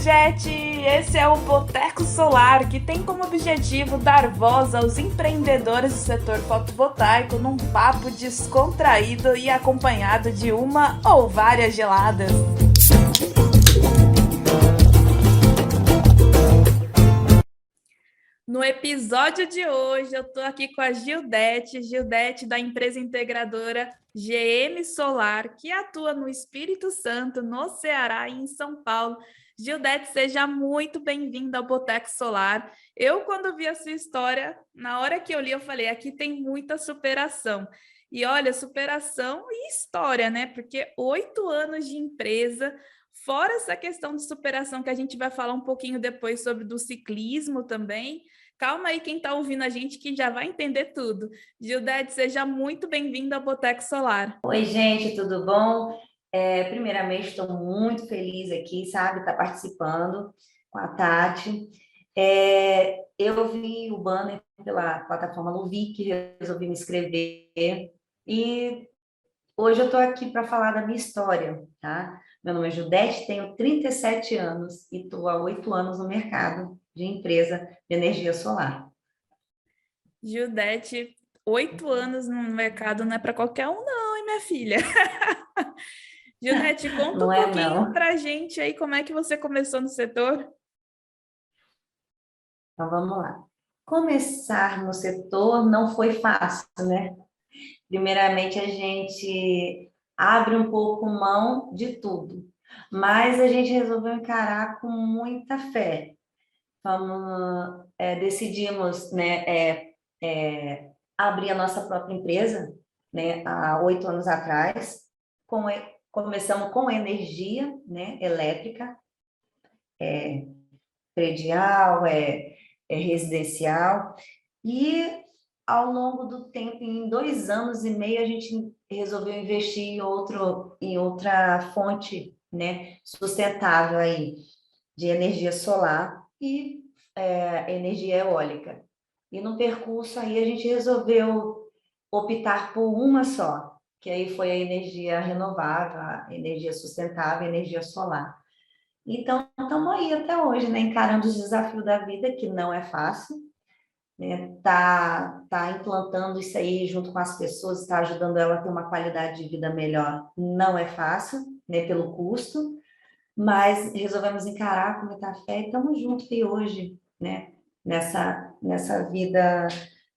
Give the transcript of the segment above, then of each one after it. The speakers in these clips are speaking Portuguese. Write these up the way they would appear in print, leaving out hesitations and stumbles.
gente! Esse é o Boteco Solar, que tem como objetivo dar voz aos empreendedores do setor fotovoltaico num papo descontraído e acompanhado de uma ou várias geladas. No episódio de hoje, eu estou aqui com a Gildete da empresa integradora GM Solar, que atua no Espírito Santo, no Ceará e em São Paulo. Gildete, seja muito bem-vinda ao Boteco Solar. Eu, quando vi a sua história, na hora que eu li, eu falei, aqui tem muita superação. E olha, superação e história, né? Porque 8 anos de empresa, fora essa questão de superação que a gente vai falar um pouquinho depois sobre do ciclismo também. Calma aí quem está ouvindo a gente que já vai entender tudo. Gildete, seja muito bem-vinda ao Boteco Solar. Oi, gente, tudo bom? Primeiramente, estou muito feliz aqui, sabe, estar participando com a Tati. Eu vi o banner pela plataforma Luvi, que resolvi me inscrever, e hoje eu estou aqui para falar da minha história, tá? Meu nome é Judete, tenho 37 anos e estou há 8 anos no mercado de empresa de energia solar. Gildete, 8 anos no mercado não é para qualquer um não, hein, minha filha? Gildete, conta Não um é, pouquinho não. para a gente aí como é que você começou no setor. Então, vamos lá. Começar no setor não foi fácil, né? Primeiramente, a gente abre um pouco mão de tudo, mas a gente resolveu encarar com muita fé. Decidimos, né, abrir a nossa própria empresa, né, há 8 anos atrás. Começamos com energia, né, elétrica, predial, residencial. E ao longo do tempo, em 2 anos e meio, a gente resolveu investir em outra fonte, né, sustentável aí, de energia solar e energia eólica. E no percurso aí a gente resolveu optar por uma só, que aí foi a energia renovável, a energia sustentável, a energia solar. Então, estamos aí até hoje, né, encarando os desafios da vida, que não é fácil, né? Tá implantando isso aí junto com as pessoas, está ajudando ela a ter uma qualidade de vida melhor. Não é fácil, né, pelo custo, mas resolvemos encarar com muita fé e estamos juntos e hoje, né, nessa vida,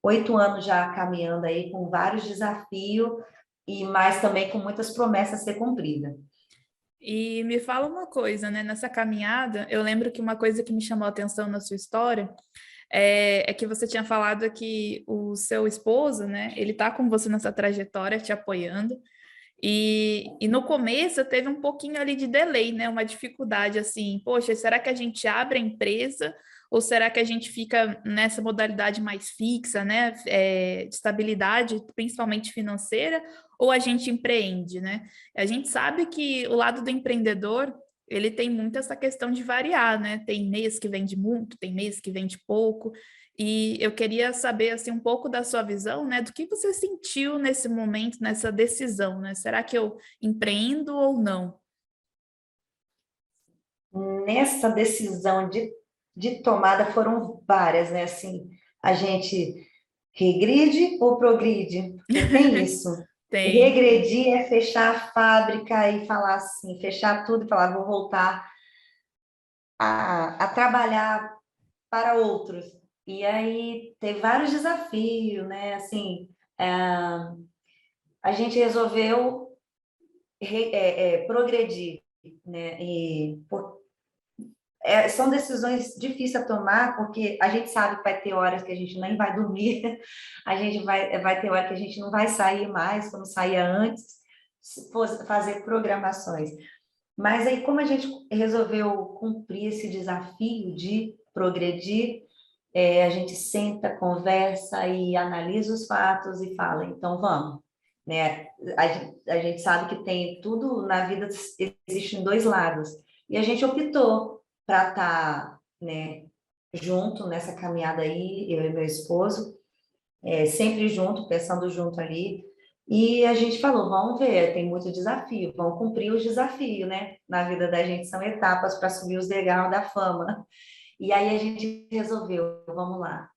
8 anos já caminhando aí com vários desafios e mais também com muitas promessas a ser cumpridas. E me fala uma coisa, né? Nessa caminhada, eu lembro que uma coisa que me chamou a atenção na sua história é que você tinha falado que o seu esposo, né? Ele tá com você nessa trajetória, te apoiando. E no começo teve um pouquinho ali de delay, né? Uma dificuldade assim, poxa, será que a gente abre a empresa ou será que a gente fica nessa modalidade mais fixa, né? De estabilidade, principalmente financeira, ou a gente empreende, né? A gente sabe que o lado do empreendedor, ele tem muito essa questão de variar, né? Tem mês que vende muito, tem mês que vende pouco. E eu queria saber assim um pouco da sua visão, né, do que você sentiu nesse momento, nessa decisão, né? Será que eu empreendo ou não? Nessa decisão de tomada foram várias, né? Assim, a gente regride ou progride? Porque tem isso. Tem. Regredir é fechar a fábrica e falar assim, fechar tudo e falar, vou voltar a trabalhar para outros. E aí tem vários desafios, né? Assim, a gente resolveu progredir, né? São decisões difíceis a tomar, porque a gente sabe que vai ter horas que a gente nem vai dormir, a gente vai ter hora que a gente não vai sair mais, como saía antes, fazer programações. Mas aí, como a gente resolveu cumprir esse desafio de progredir, a gente senta, conversa e analisa os fatos e fala, então vamos, né? A gente sabe que tem tudo na vida, existem dois lados. E a gente optou para estar, né, junto nessa caminhada aí, eu e meu esposo, sempre junto, pensando junto ali, E a gente falou, vamos ver, tem muito desafio, vamos cumprir os desafios, né? Na vida da gente são etapas para subir os degraus da fama. E aí a gente resolveu, vamos lá,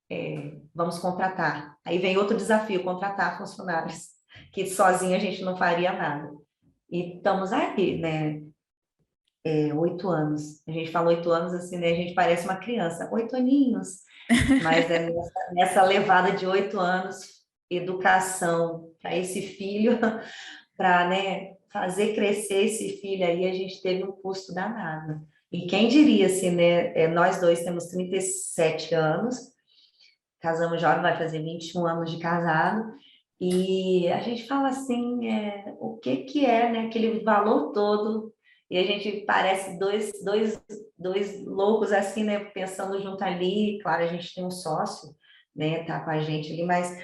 vamos contratar. Aí vem outro desafio, contratar funcionários, que sozinho a gente não faria nada. E estamos aí, né? 8 anos. A gente fala 8 anos assim, né? A gente parece uma criança, 8 aninhos. Mas é nessa levada de 8 anos, educação para esse filho, para, né, fazer crescer esse filho aí, a gente teve um custo danado. E quem diria, assim, né? Nós dois temos 37 anos, casamos jovem, vai fazer 21 anos de casado, e a gente fala assim, o que que é, né, aquele valor todo, e a gente parece dois loucos assim, né, pensando junto ali, claro, a gente tem um sócio, né, tá com a gente ali, mas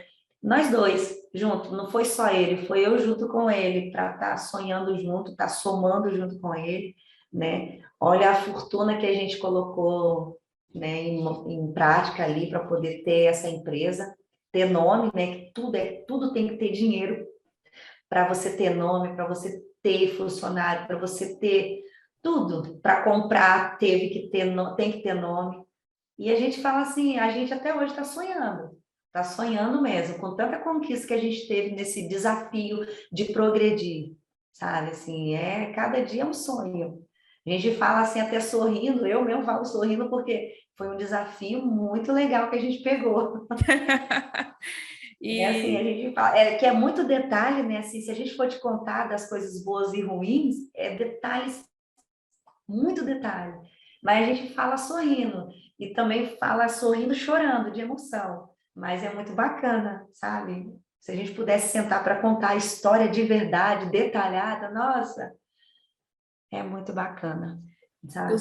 nós dois junto, não foi só ele, foi eu junto com ele, para estar sonhando junto, estar somando junto com ele, né, olha a fortuna que a gente colocou, né, em prática ali para poder ter essa empresa, ter nome, né, que tudo tem que ter dinheiro para você ter nome, para você ter funcionário, para você ter tudo, para comprar teve que ter, tem que ter nome. E a gente fala assim, a gente até hoje está sonhando mesmo, com tanta conquista que a gente teve nesse desafio de progredir, sabe? Assim, cada dia é um sonho. A gente fala assim até sorrindo, eu mesmo falo sorrindo porque foi um desafio muito legal que a gente pegou. É assim, a E gente fala, que é muito detalhe, né? Assim, se a gente for te contar das coisas boas e ruins, detalhes, muito detalhe. Mas a gente fala sorrindo e também fala sorrindo, chorando de emoção. Mas é muito bacana, sabe? Se a gente pudesse sentar para contar a história de verdade, detalhada, nossa, é muito bacana, sabe?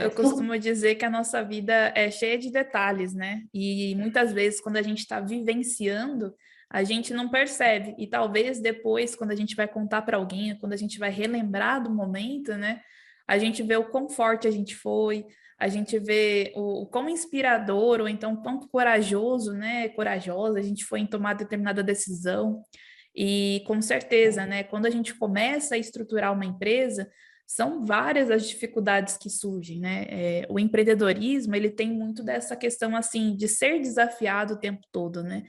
eu costumo dizer que a nossa vida é cheia de detalhes, né? E muitas vezes, quando a gente está vivenciando, a gente não percebe. E talvez depois, quando a gente vai contar para alguém, quando a gente vai relembrar do momento, né? A gente vê o quão forte a gente foi, a gente vê o quão inspirador, ou então quão corajoso, né? Corajosa a gente foi em tomar determinada decisão. E com certeza, né? Quando a gente começa a estruturar uma empresa, são várias as dificuldades que surgem, né? O empreendedorismo, ele tem muito dessa questão, assim, de ser desafiado o tempo todo, né?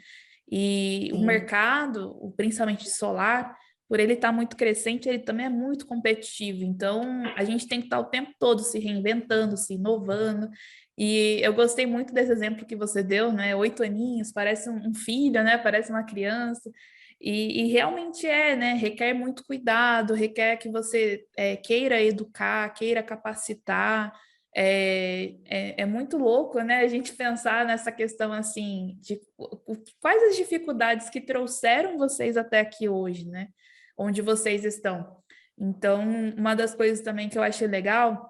E o Sim. mercado, principalmente solar, por ele estar muito crescente, ele também é muito competitivo. Então, a gente tem que estar o tempo todo se reinventando, se inovando. E eu gostei muito desse exemplo que você deu, né? 8 aninhos, parece um filho, né? Parece uma criança. E realmente né? Requer muito cuidado, requer que você queira educar, queira capacitar. É muito louco, né? A gente pensar nessa questão assim de quais as dificuldades que trouxeram vocês até aqui hoje, né? Onde vocês estão. Então, uma das coisas também que eu achei legal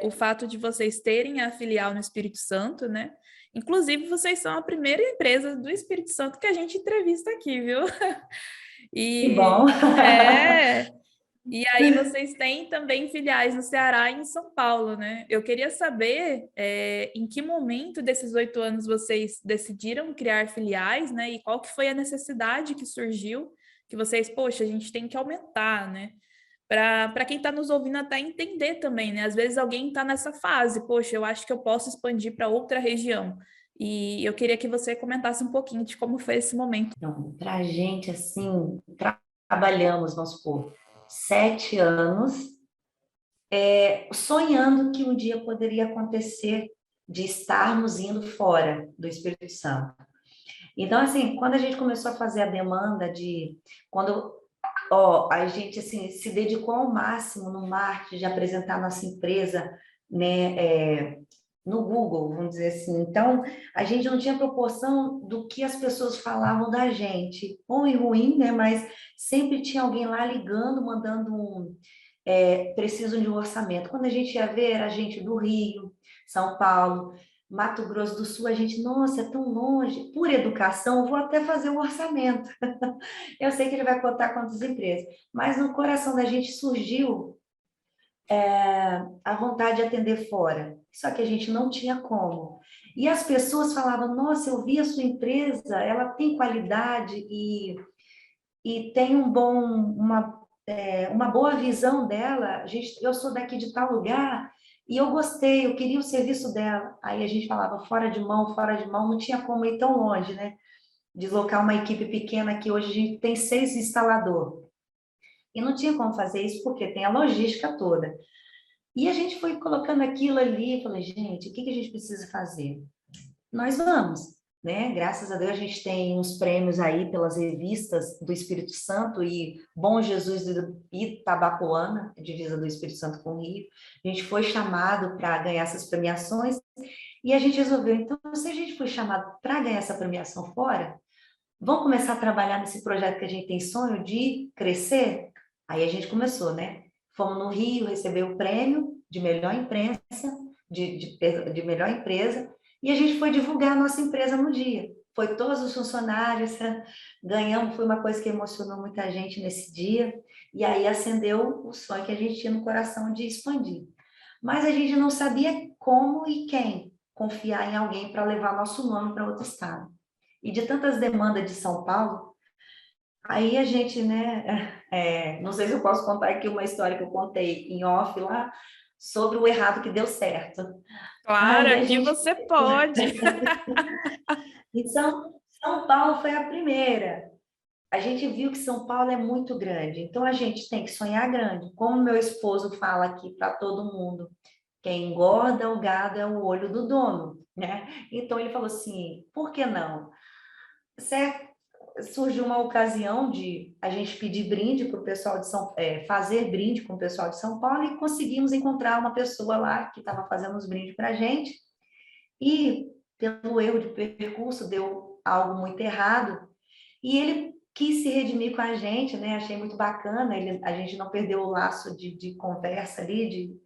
o fato de vocês terem a filial no Espírito Santo, né? Inclusive, vocês são a primeira empresa do Espírito Santo que a gente entrevista aqui, viu? Que bom. E é, e aí vocês têm também filiais no Ceará e em São Paulo, né? Eu queria saber em que momento desses 8 anos vocês decidiram criar filiais, né? E qual que foi a necessidade que surgiu, que vocês, poxa, a gente tem que aumentar, né? Para quem está nos ouvindo até entender também, né? Às vezes alguém está nessa fase, poxa, eu acho que eu posso expandir para outra região. E eu queria que você comentasse um pouquinho de como foi esse momento. Então, para a gente, assim, trabalhamos, vamos supor, 7 anos, sonhando que um dia poderia acontecer de estarmos indo fora do Espírito Santo. Então, assim, quando a gente começou a fazer a demanda quando, a gente, assim, se dedicou ao máximo no marketing de apresentar nossa empresa, né, no Google, vamos dizer assim. Então, a gente não tinha proporção do que as pessoas falavam da gente, bom e ruim, né, mas sempre tinha alguém lá ligando, mandando preciso de um orçamento. Quando a gente ia ver, era gente do Rio, São Paulo, Mato Grosso do Sul, a gente, nossa, é tão longe. Por educação, eu vou até fazer o orçamento. Eu sei que ele vai contar quantas empresas, mas no coração da gente surgiu a vontade de atender fora. Só que a gente não tinha como. E as pessoas falavam, nossa, eu vi a sua empresa, ela tem qualidade e tem uma boa visão dela. Eu sou daqui de tal lugar e eu gostei, eu queria o serviço dela. Aí a gente falava fora de mão, não tinha como ir tão longe, né? Deslocar uma equipe pequena que hoje a gente tem 6 instaladores. E não tinha como fazer isso porque tem a logística toda. E a gente foi colocando aquilo ali, falei, gente, o que que a gente precisa fazer? Nós vamos, né? Graças a Deus a gente tem uns prêmios aí pelas revistas do Espírito Santo e Bom Jesus do Itabapoana, divisa do Espírito Santo com o Rio. A gente foi chamado para ganhar essas premiações e a gente resolveu, então, se a gente foi chamado para ganhar essa premiação fora, vamos começar a trabalhar nesse projeto que a gente tem sonho de crescer? Aí a gente começou, né? Fomos no Rio receber o prêmio de melhor imprensa, de melhor empresa, e a gente foi divulgar a nossa empresa no dia. Foi todos os funcionários, ganhamos, foi uma coisa que emocionou muita gente nesse dia, e aí acendeu o sonho que a gente tinha no coração de expandir. Mas a gente não sabia como e quem confiar em alguém para levar nosso nome para outro estado. E de tantas demandas de São Paulo, aí a gente, né, não sei se eu posso contar aqui uma história que eu contei em off lá, sobre o errado que deu certo. Claro, Aí a aqui gente, você pode. em São Paulo foi a primeira. A gente viu que São Paulo é muito grande, então a gente tem que sonhar grande. Como meu esposo fala aqui para todo mundo, quem engorda o gado é o olho do dono, né? Então ele falou assim, por que não? Certo? Surgiu uma ocasião de a gente pedir brinde para o pessoal de fazer brinde com o pessoal de São Paulo e conseguimos encontrar uma pessoa lá que estava fazendo os brindes para a gente e pelo erro de percurso deu algo muito errado e ele quis se redimir com a gente, né? Achei muito bacana, a gente não perdeu o laço de conversa ali,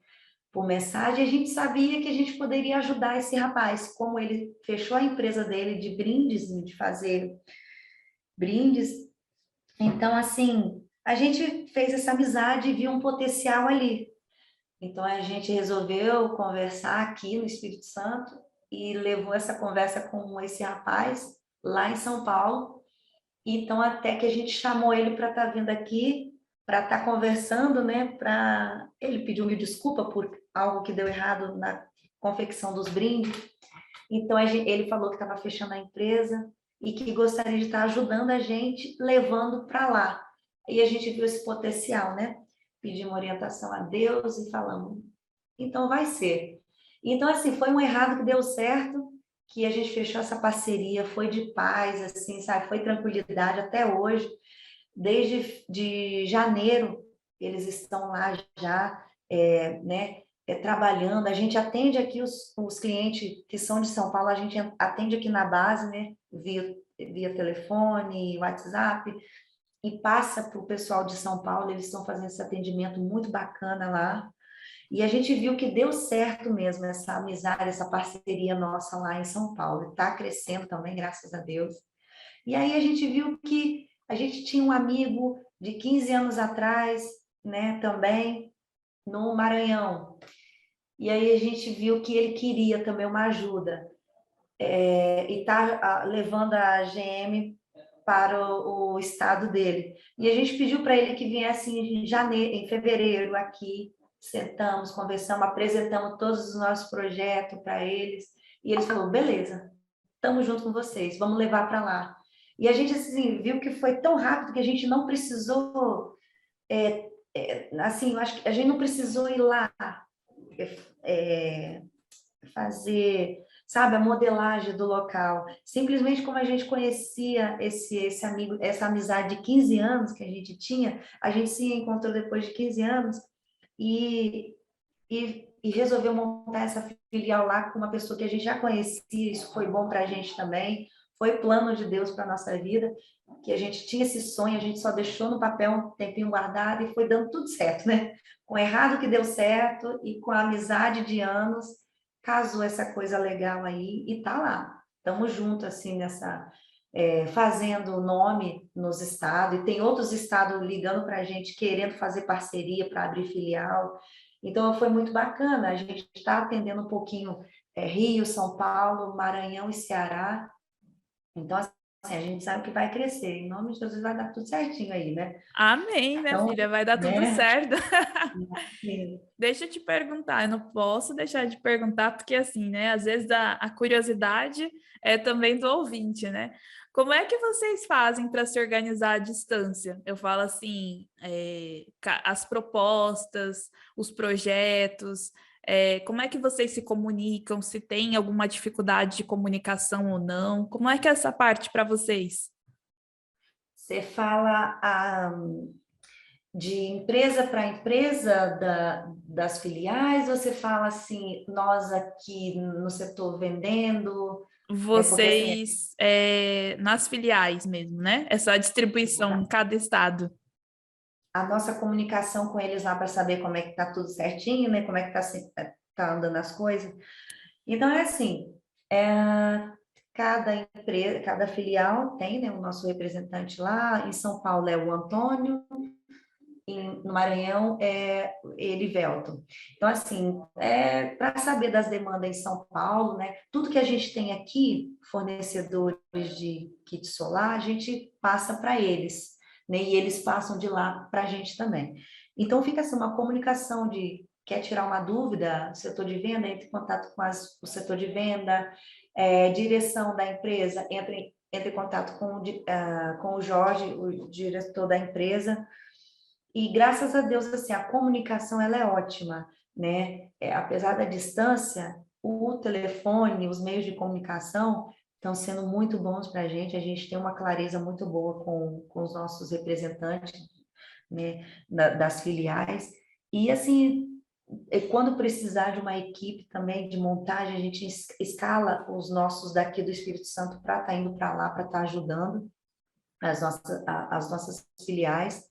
por mensagem, a gente sabia que a gente poderia ajudar esse rapaz, como ele fechou a empresa dele de brindes, de fazer brindes. Então, assim, a gente fez essa amizade e viu um potencial ali. Então, a gente resolveu conversar aqui no Espírito Santo e levou essa conversa com esse rapaz lá em São Paulo. Então, até que a gente chamou ele para estar vindo aqui, para estar conversando, né? Para ele pediu me desculpa por algo que deu errado na confecção dos brindes. Então, ele falou que estava fechando a empresa e que gostaria de estar ajudando a gente, levando para lá. E a gente viu esse potencial, né? Pedimos orientação a Deus e falamos, então vai ser. Então, assim, foi um errado que deu certo, que a gente fechou essa parceria, foi de paz, assim, sabe? Foi tranquilidade até hoje. Desde de janeiro, eles estão lá já, né? Trabalhando, a gente atende aqui os clientes que são de São Paulo, a gente atende aqui na base, né, via telefone, WhatsApp, e passa para o pessoal de São Paulo, eles estão fazendo esse atendimento muito bacana lá, e a gente viu que deu certo mesmo essa amizade, essa parceria nossa lá em São Paulo, está crescendo também, graças a Deus. E aí a gente viu que a gente tinha um amigo de 15 anos atrás, né, também, no Maranhão, e aí a gente viu que ele queria também uma ajuda, e está levando a GM para o estado dele. E a gente pediu para ele que viesse em janeiro, em fevereiro aqui, sentamos, conversamos, apresentamos todos os nossos projetos para eles, e eles falaram, beleza, estamos junto com vocês, vamos levar para lá. E a gente assim, viu que foi tão rápido que a gente não precisou, assim, eu acho que a gente não precisou ir lá, é, fazer, sabe, a modelagem do local. Simplesmente como a gente conhecia esse amigo, essa amizade de 15 anos que a gente se encontrou depois de 15 anos e, e resolveu montar essa filial lá com uma pessoa que a gente já conhecia, isso foi bom para a gente também, foi plano de Deus para a nossa vida, que a gente tinha esse sonho, a gente só deixou no papel um tempinho guardado e foi dando tudo certo, né? Com o errado que deu certo e com a amizade de anos, casou essa coisa legal aí e tá lá. Estamos juntos, assim, fazendo o nome nos estados, e tem outros estados ligando para a gente, querendo fazer parceria para abrir filial. Então, foi muito bacana. A gente está atendendo um pouquinho Rio, São Paulo, Maranhão e Ceará. Então, assim, a gente sabe que vai crescer. Em nome de Jesus vai dar tudo certinho aí, né? Amém, minha Então, filha, vai dar tudo né? certo. Sim. Deixa eu te perguntar, eu não posso deixar de perguntar, porque assim, né? Às vezes a curiosidade é também do ouvinte, né? Como é que vocês fazem para se organizar à distância? Eu falo assim, as propostas, os projetos, como é que vocês se comunicam? Se tem alguma dificuldade de comunicação ou não? Como é que é essa parte para vocês? Você fala de empresa para empresa das filiais, ou você fala assim, nós aqui no setor vendendo, porque assim, Vocês, nas filiais mesmo, né? Essa distribuição em cada estado. a nossa comunicação com eles lá para saber como é que tá tudo certinho, né? Como é que tá andando as coisas. Então é assim, cada empresa, cada filial tem, né, o nosso representante lá. Em São Paulo é o Antônio, no Maranhão é Erivelton. Então, assim, para saber das demandas em São Paulo, né, tudo que a gente tem aqui, fornecedores de kit solar, a gente passa para eles, né, e eles passam de lá para a gente também. Então, fica assim, uma comunicação de quer tirar uma dúvida, setor de venda, entre em contato com o setor de venda, direção da empresa, entre em contato com o Jorge, o diretor da empresa, e graças a Deus, assim, a comunicação ela é ótima, né? Apesar da distância, o telefone, os meios de comunicação estão sendo muito bons para a gente tem uma clareza muito boa com os nossos representantes, né, das filiais, e assim, quando precisar de uma equipe também de montagem, a gente escala os nossos daqui do Espírito Santo para estar indo para lá, para estar ajudando as nossas filiais.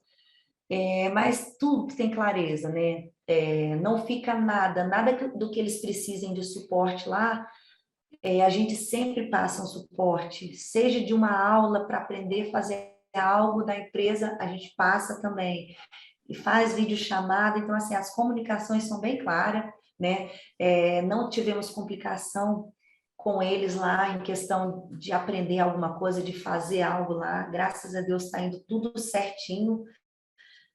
Mas tudo que tem clareza, né? Não fica nada do que eles precisem de suporte lá, a gente sempre passa um suporte, seja de uma aula para aprender a fazer algo da empresa, a gente passa também, e faz videochamada, então, assim, as comunicações são bem claras, né? Não tivemos complicação com eles lá em questão de aprender alguma coisa, de fazer algo lá, graças a Deus está indo tudo certinho,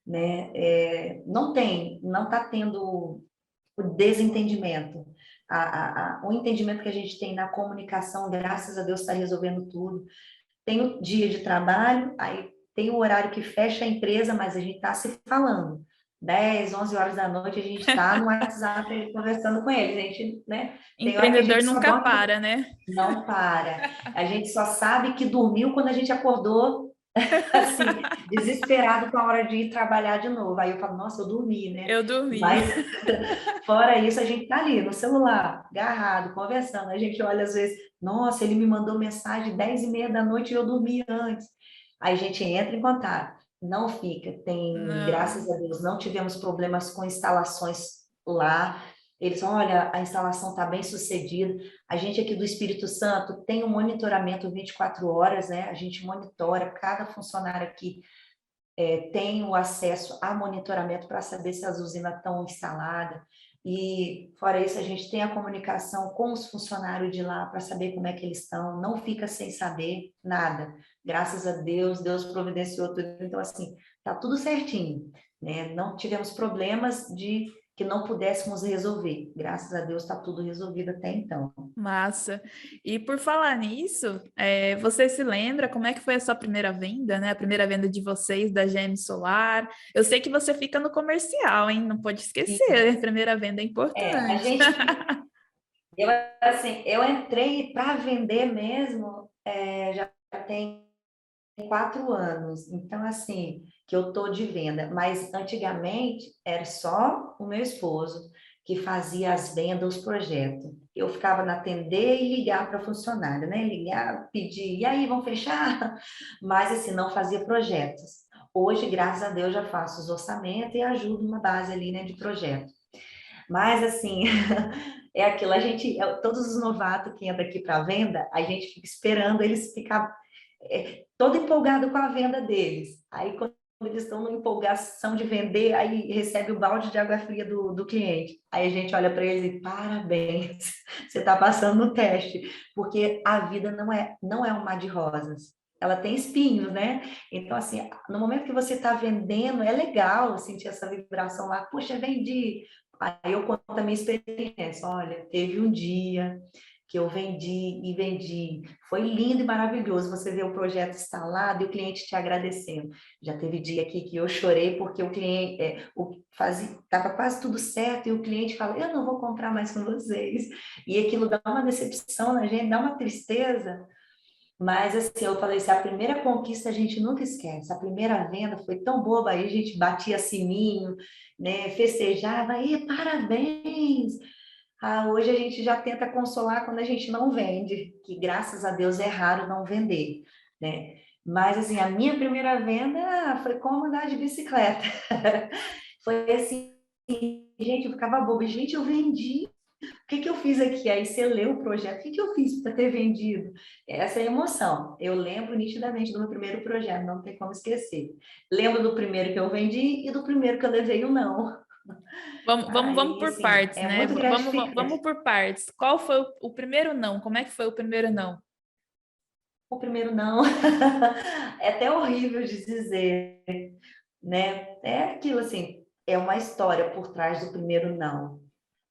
né? Não está tendo o desentendimento. O entendimento que a gente tem na comunicação, graças a Deus, está resolvendo tudo. Tem o dia de trabalho, aí tem o horário que fecha a empresa, mas a gente está se falando. 10, 11 horas da noite, a gente está no WhatsApp conversando com eles. A gente, né? Tem hora que a Empreendedor gente só nunca dorme, para, né? não para. A gente só sabe que dormiu quando a gente acordou assim, desesperado com a hora de ir trabalhar de novo. Aí eu falo, nossa, eu dormi, né? Eu dormi. Mas, fora isso, a gente tá ali no celular, agarrado, conversando. A gente olha às vezes, nossa, ele me mandou mensagem 10:30 da noite e eu dormi antes. Aí a gente entra em contato. Não fica, Não. graças a Deus, não tivemos problemas com instalações lá. Eles, olha, a instalação está bem sucedida. A gente aqui do Espírito Santo tem um monitoramento 24 horas, né? A gente monitora, cada funcionário aqui tem o acesso a monitoramento para saber se as usinas estão instaladas. E, fora isso, a gente tem a comunicação com os funcionários de lá para saber como é que eles estão, não fica sem saber nada. Graças a Deus, Deus providenciou tudo. Então, assim, tá tudo certinho, né? Não tivemos problemas de que não pudéssemos resolver. Graças a Deus, está tudo resolvido até então. Massa. E por falar nisso, você se lembra como é que foi a sua primeira venda, né? A primeira venda de vocês da GM Solar. Eu sei que você fica no comercial, hein? Não pode esquecer, a primeira venda é A importante. gente, eu, assim, eu entrei para vender mesmo, já tem 4 anos, então assim, que eu tô de venda, mas antigamente era só o meu esposo que fazia as vendas, os projetos. Eu ficava na atender e ligar para funcionário, né? Ligar, pedir, e aí, vão fechar? Mas assim, não fazia projetos. Hoje, graças a Deus, já faço os orçamentos e ajudo uma base ali, né, de projeto. Mas assim, é aquilo, todos os novatos que entram aqui para venda, a gente fica esperando eles ficar todo empolgado com a venda deles. Aí, quando eles estão na empolgação de vender, aí recebe o balde de água fria do cliente. Aí a gente olha para eles e parabéns, você está passando no teste, porque a vida não é um mar de rosas. ela tem espinhos, né? Então, assim, no momento que você está vendendo, é legal sentir essa vibração lá, puxa, vendi. Aí eu conto a minha experiência, olha, teve um dia que eu vendi e vendi. Foi lindo e maravilhoso você ver o projeto instalado e o cliente te agradecendo. Já teve dia aqui que eu chorei porque o cliente estava quase tudo certo e o cliente fala, eu não vou comprar mais com vocês. E aquilo dá uma decepção na gente, dá uma tristeza. Mas assim, eu falei, se a primeira conquista a gente nunca esquece, a primeira venda foi tão boba, aí a gente batia sininho, né, festejava, aí, parabéns! Ah, hoje a gente já tenta consolar quando a gente não vende, que graças a Deus é raro não vender, né? Mas assim, a minha primeira venda foi como andar de bicicleta. Foi assim, gente, eu ficava boba, gente, eu vendi, o que que eu fiz aqui? Aí você lê o projeto, o que que eu fiz para ter vendido? Essa é a emoção. Eu lembro nitidamente do meu primeiro projeto, não tem como esquecer. Lembro do primeiro que eu vendi e do primeiro que eu levei o não. Vamos Aí, por assim, partes, é né? muito Vamos gratificante. por partes. Qual foi o primeiro não? Como é que foi o primeiro não? O primeiro não é até horrível de dizer, né? É aquilo assim, é uma história por trás do primeiro não.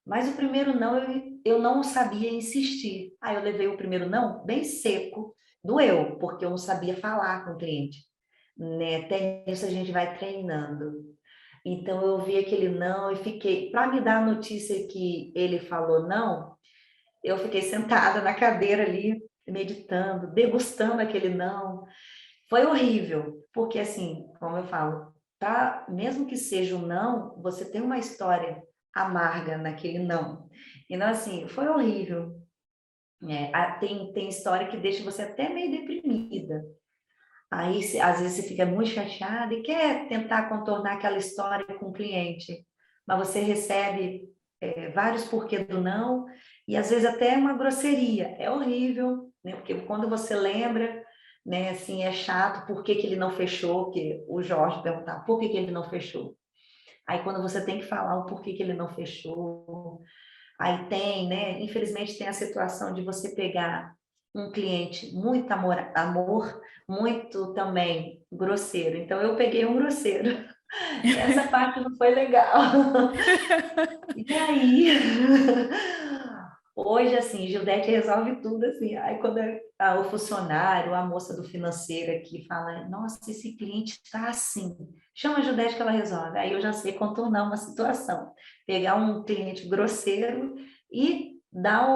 Mas o primeiro não, eu não sabia insistir. Aí eu levei o primeiro não bem seco, doeu, porque eu não sabia falar com o cliente, né? Até isso a gente vai treinando. Então eu vi aquele não e fiquei, para me dar a notícia que ele falou não, eu fiquei sentada na cadeira ali, meditando, degustando aquele não. Foi horrível, porque assim, como eu falo, tá, mesmo que seja um não, você tem uma história amarga naquele não. Então, assim, foi horrível. Tem história que deixa você até meio deprimida. Aí, às vezes, você fica muito chateada e quer tentar contornar aquela história com o cliente, mas você recebe vários porquê do não, e às vezes até uma grosseria. É horrível, né? Porque quando você lembra, né, assim, é chato, por que que ele não fechou? Que o Jorge perguntava, por que que ele não fechou? Aí quando você tem que falar o porquê que ele não fechou, aí tem, né? Infelizmente tem a situação de você pegar um cliente muito amor, muito também grosseiro. Então eu peguei um grosseiro. Essa parte não foi legal. E aí, hoje, assim, Gildete resolve tudo, assim. Aí, quando o funcionário, a moça do financeiro aqui fala, nossa, esse cliente está assim, chama a Gildete que ela resolve. Aí eu já sei contornar uma situação. Pegar um cliente grosseiro e dar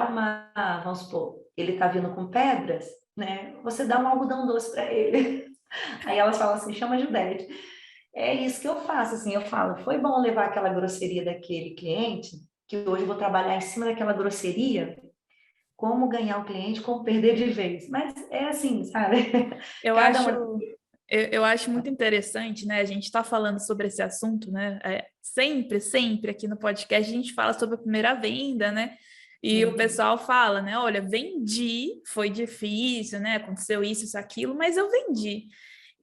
uma, vamos supor, ele está vindo com pedras, né? Você dá um algodão doce para ele. Aí elas falam assim, chama a Gildete. É isso que eu faço, assim, eu falo, foi bom levar aquela grosseria daquele cliente, que hoje eu vou trabalhar em cima daquela grosseria, como ganhar o cliente, como perder de vez. Mas é assim, sabe? Eu Cada acho, uma. eu acho muito interessante, né? A gente está falando sobre esse assunto, né? Sempre aqui no podcast a gente fala sobre a primeira venda, né? E o Uhum. pessoal fala, né? Olha, vendi, foi difícil, né? Aconteceu isso, aquilo, mas eu vendi.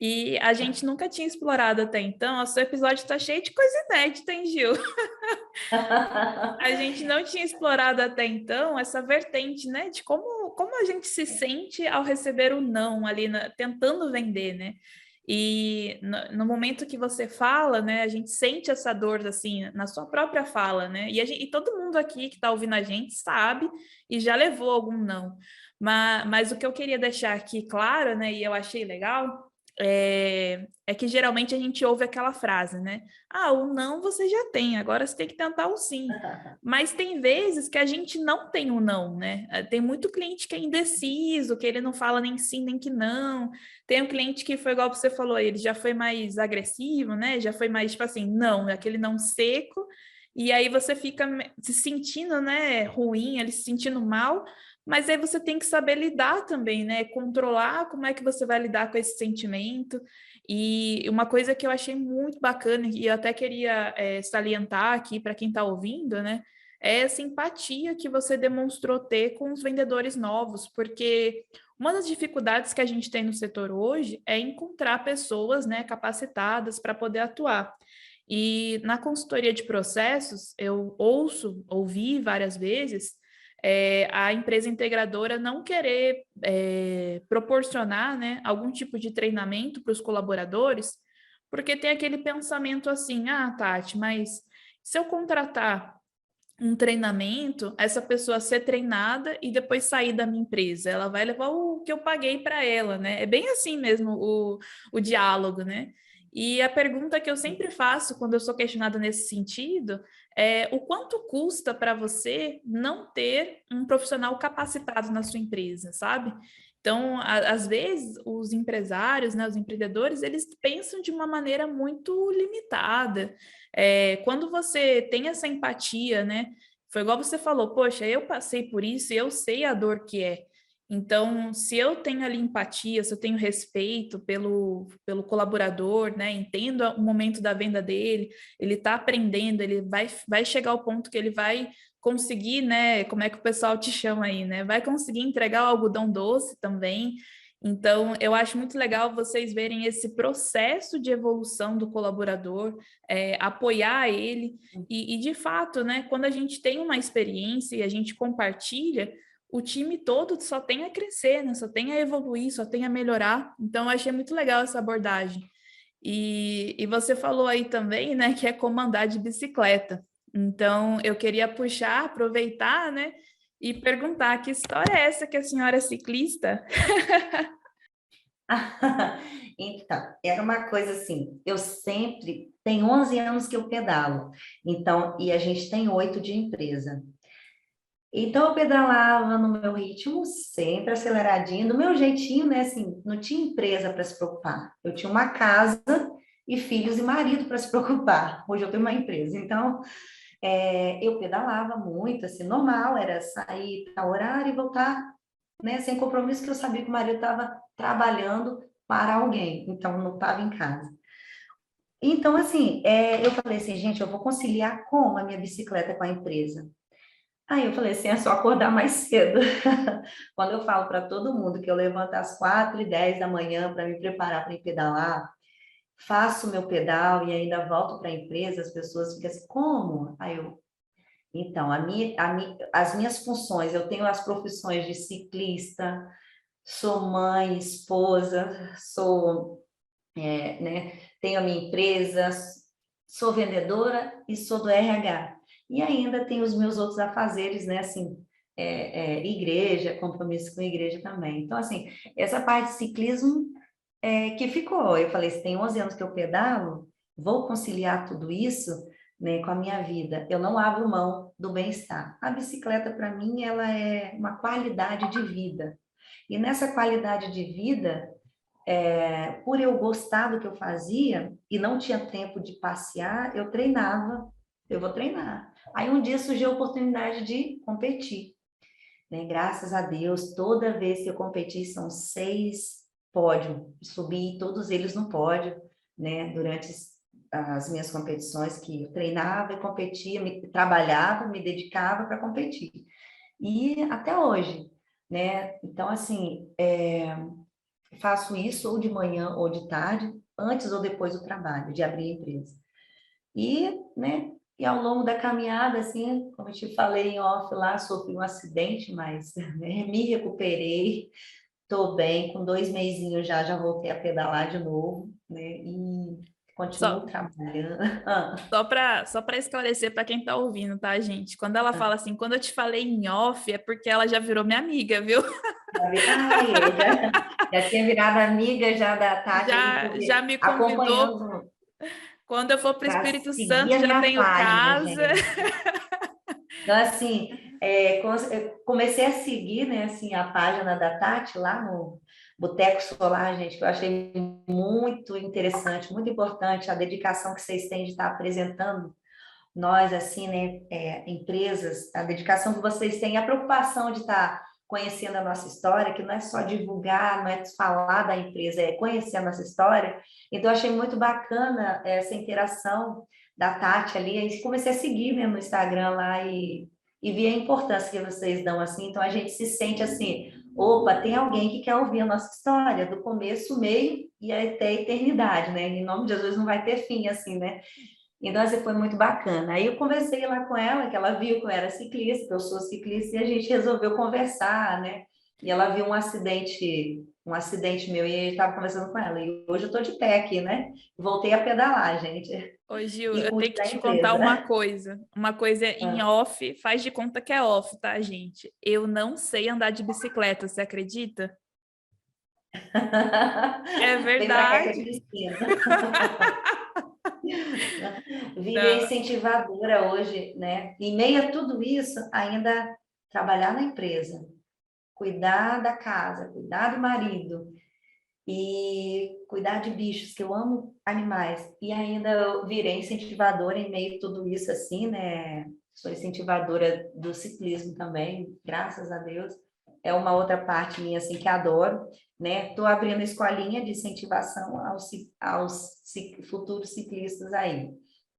E a gente nunca tinha explorado até então. O seu episódio está cheio de coisa inédita, hein, Gil? A gente não tinha explorado até então essa vertente, né, de como a gente se sente ao receber o não ali, tentando vender, né? E no momento que você fala, né, a gente sente essa dor, assim, na sua própria fala, né? E todo mundo aqui que está ouvindo a gente sabe e já levou algum não. Mas o que eu queria deixar aqui claro, né, e eu achei legal, é que geralmente a gente ouve aquela frase, né? Ah, o não você já tem, agora você tem que tentar o sim. Mas tem vezes que a gente não tem o não, né? Tem muito cliente que é indeciso, que ele não fala nem sim nem que não. Tem um cliente que foi igual você falou, ele já foi mais agressivo, né? Já foi mais tipo assim, não, é aquele não seco. E aí você fica se sentindo, né, ruim, ele se sentindo mal, mas aí você tem que saber lidar também, né? Controlar como é que você vai lidar com esse sentimento. E uma coisa que eu achei muito bacana, e eu até queria salientar aqui para quem está ouvindo, né? É essa empatia que você demonstrou ter com os vendedores novos, porque uma das dificuldades que a gente tem no setor hoje é encontrar pessoas, né, capacitadas para poder atuar. E na consultoria de processos, eu ouvi várias vezes a empresa integradora não querer proporcionar, né, algum tipo de treinamento para os colaboradores, porque tem aquele pensamento assim, ah, Tati, mas se eu contratar um treinamento, essa pessoa ser treinada e depois sair da minha empresa, ela vai levar o que eu paguei para ela, né? É bem assim mesmo o diálogo, né? E a pergunta que eu sempre faço quando eu sou questionada nesse sentido é o quanto custa para você não ter um profissional capacitado na sua empresa, sabe? Então, às vezes, os empresários, né, os empreendedores, eles pensam de uma maneira muito limitada. Quando você tem essa empatia, né? Foi igual você falou, poxa, eu passei por isso e eu sei a dor que é. Então, se eu tenho ali empatia, se eu tenho respeito pelo colaborador, né? Entendo o momento da venda dele, ele está aprendendo, ele vai chegar ao ponto que ele vai conseguir, né? Como é que o pessoal te chama aí, né? Vai conseguir entregar o algodão doce também. Então, eu acho muito legal vocês verem esse processo de evolução do colaborador, apoiar ele, e de fato, né, quando a gente tem uma experiência e a gente compartilha, o time todo só tem a crescer, né, só tem a evoluir, só tem a melhorar. Então, eu achei muito legal essa abordagem. E você falou aí também, né, que é comandar de bicicleta. Então, eu queria puxar, aproveitar, né, e perguntar que história é essa que a senhora é ciclista? Então, era uma coisa assim, eu sempre, tem 11 anos que eu pedalo, então, e a gente tem 8 de empresa. Então, eu pedalava no meu ritmo, sempre aceleradinho, do meu jeitinho, né, assim, não tinha empresa para se preocupar. Eu tinha uma casa e filhos e marido para se preocupar. Hoje eu tenho uma empresa, então, eu pedalava muito, assim, normal, era sair tal horário e voltar, né, sem compromisso, que eu sabia que o marido estava trabalhando para alguém, então não estava em casa. Então, assim, eu falei assim, gente, eu vou conciliar como a minha bicicleta com a empresa? Aí eu falei assim, é só acordar mais cedo. Quando eu falo para todo mundo que eu levanto às 4h10 da manhã para me preparar para ir pedalar, faço meu pedal e ainda volto para a empresa, as pessoas ficam assim, como? Aí eu, então, as minhas funções, eu tenho as profissões de ciclista, sou mãe, esposa, sou, né, tenho a minha empresa, sou vendedora e sou do RH. E ainda tenho os meus outros afazeres, né, assim, igreja, compromisso com a igreja também. Então, assim, essa parte de ciclismo que ficou. Eu falei, se tem 11 anos que eu pedalo, vou conciliar tudo isso, né, com a minha vida. Eu não abro mão do bem-estar. A bicicleta, para mim, ela é uma qualidade de vida. E nessa qualidade de vida, por eu gostar do que eu fazia e não tinha tempo de passear, eu treinava. Eu vou treinar. Aí um dia surgiu a oportunidade de competir, né? Graças a Deus, toda vez que eu competi, são 6 pódios, subi todos eles no pódio, né? Durante as minhas competições, que eu treinava e competia, trabalhava, me dedicava para competir. E até hoje, né? Então, assim, faço isso ou de manhã ou de tarde, antes ou depois do trabalho, de abrir a empresa. E, né, e ao longo da caminhada, assim, como eu te falei em off lá, sofri um acidente, mas né, me recuperei, estou bem, com 2 mesinhos já voltei a pedalar de novo, né, e continuo Só, trabalhando. só para esclarecer para quem está ouvindo, tá, gente? Quando ela fala assim, quando eu te falei em off, é porque ela já virou minha amiga, viu? Já tinha virado amiga já da Tati ali, Já porque me convidou. acompanhando Quando eu for para o para Espírito seguir Santo, a já minha tenho página, casa. gente. Então, assim, eu comecei a seguir, né, assim, a página da Tati lá no Boteco Solar, gente, que eu achei muito interessante, muito importante a dedicação que vocês têm de estar apresentando nós, assim, né, empresas, a dedicação que vocês têm, a preocupação de estar conhecendo a nossa história, que não é só divulgar, não é falar da empresa, é conhecer a nossa história. Então, eu achei muito bacana essa interação da Tati ali, aí comecei a seguir, né, no Instagram lá e vi a importância que vocês dão, assim, então a gente se sente assim, opa, tem alguém que quer ouvir a nossa história, do começo, meio e até a eternidade, né, em nome de Jesus não vai ter fim, assim, né, Então, assim, foi muito bacana. Aí eu conversei lá com ela, que ela viu que eu era ciclista, que eu sou ciclista, e a gente resolveu conversar, né? E ela viu um acidente meu, e eu estava conversando com ela. E hoje eu estou de pé aqui, né? Voltei a pedalar, gente, Ô, Gil, e eu tenho cuide que da te contar empresa. uma coisa em off, faz de conta que é off, tá, gente? Eu não sei andar de bicicleta, você acredita? É Vem para cá que eu verdade. te ensino. Virei Não. incentivadora hoje, né? Em meio a tudo isso, ainda trabalhar na empresa, cuidar da casa, cuidar do marido e cuidar de bichos, que eu amo animais. E ainda eu virei incentivadora em meio a tudo isso, assim, né? Sou incentivadora do ciclismo também, graças a Deus. É uma outra parte minha, assim, que adoro, né? Estou abrindo escolinha de incentivação aos futuros ciclistas aí,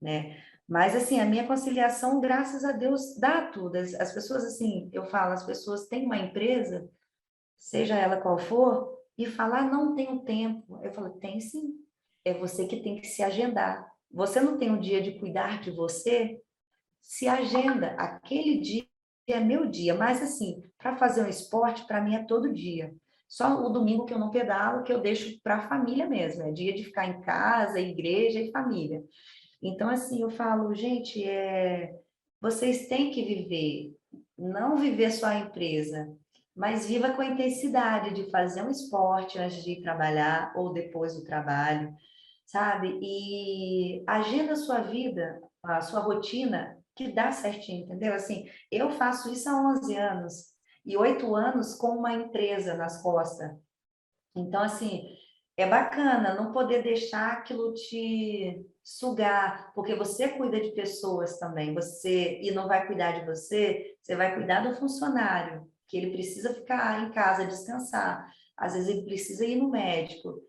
né? Mas, assim, a minha conciliação, graças a Deus, dá tudo. As pessoas, assim, eu falo, as pessoas têm uma empresa, seja ela qual for, e falar, não tenho tempo. Eu falo, tem sim. É você que tem que se agendar. Você não tem um dia de cuidar de você? Se agenda. Aquele dia é meu dia. Mas, assim, para fazer um esporte, para mim é todo dia. Só o domingo que eu não pedalo, que eu deixo para a família mesmo. É dia de ficar em casa, igreja e família. Então, assim, eu falo, gente, vocês têm que viver, não viver só a empresa, mas viva com a intensidade de fazer um esporte antes de ir trabalhar ou depois do trabalho, sabe? E agenda a sua vida, a sua rotina, que dá certinho, entendeu? Assim, eu faço isso há 11 anos e 8 anos com uma empresa nas costas. Então, assim, é bacana não poder deixar aquilo te sugar, porque você cuida de pessoas também, você e não vai cuidar de você, você vai cuidar do funcionário, que ele precisa ficar em casa descansar. Às vezes ele precisa ir no médico,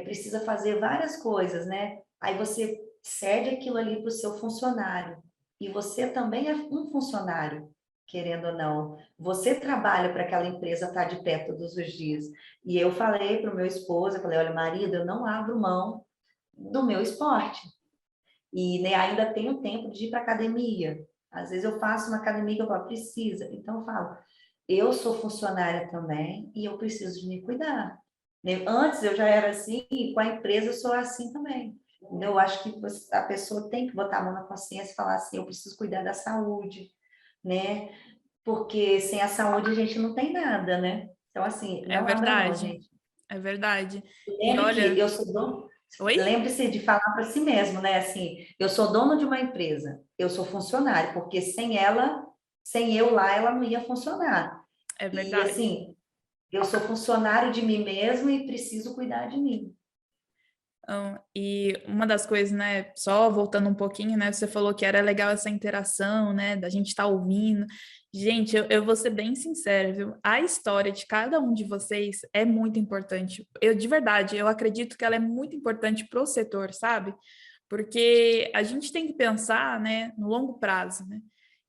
precisa fazer várias coisas, né? Aí você cede aquilo ali para o seu funcionário. E você também é um funcionário, querendo ou não. Você trabalha para aquela empresa estar de pé todos os dias. E eu falei para o meu esposo, eu falei, olha, marido, eu não abro mão do meu esporte. E né, ainda tenho tempo de ir para academia. Às vezes eu faço uma academia que eu falo, precisa. Então eu falo, eu sou funcionária também e eu preciso de me cuidar. Né? Antes eu já era assim e com a empresa eu sou assim também. Eu acho que a pessoa tem que botar a mão na consciência e falar assim, eu preciso cuidar da saúde, né? Porque sem a saúde a gente não tem nada, né? Então, assim, É não abra mão, verdade. gente. É verdade. E Lembre que olha, eu sou dono. oi? Lembre-se de falar para si mesmo, né? Assim, eu sou dono de uma empresa, eu sou funcionário, porque sem ela, sem eu lá, ela não ia funcionar. É E verdade. assim, eu sou funcionário de mim mesmo e preciso cuidar de mim. E uma das coisas, né, só voltando um pouquinho, né, você falou que era legal essa interação, né, da gente estar ouvindo. Gente, eu vou ser bem sincera, viu? A história de cada um de vocês é muito importante. Eu, de verdade, eu acredito que ela é muito importante para o setor, sabe? Porque a gente tem que pensar, né, no longo prazo, né?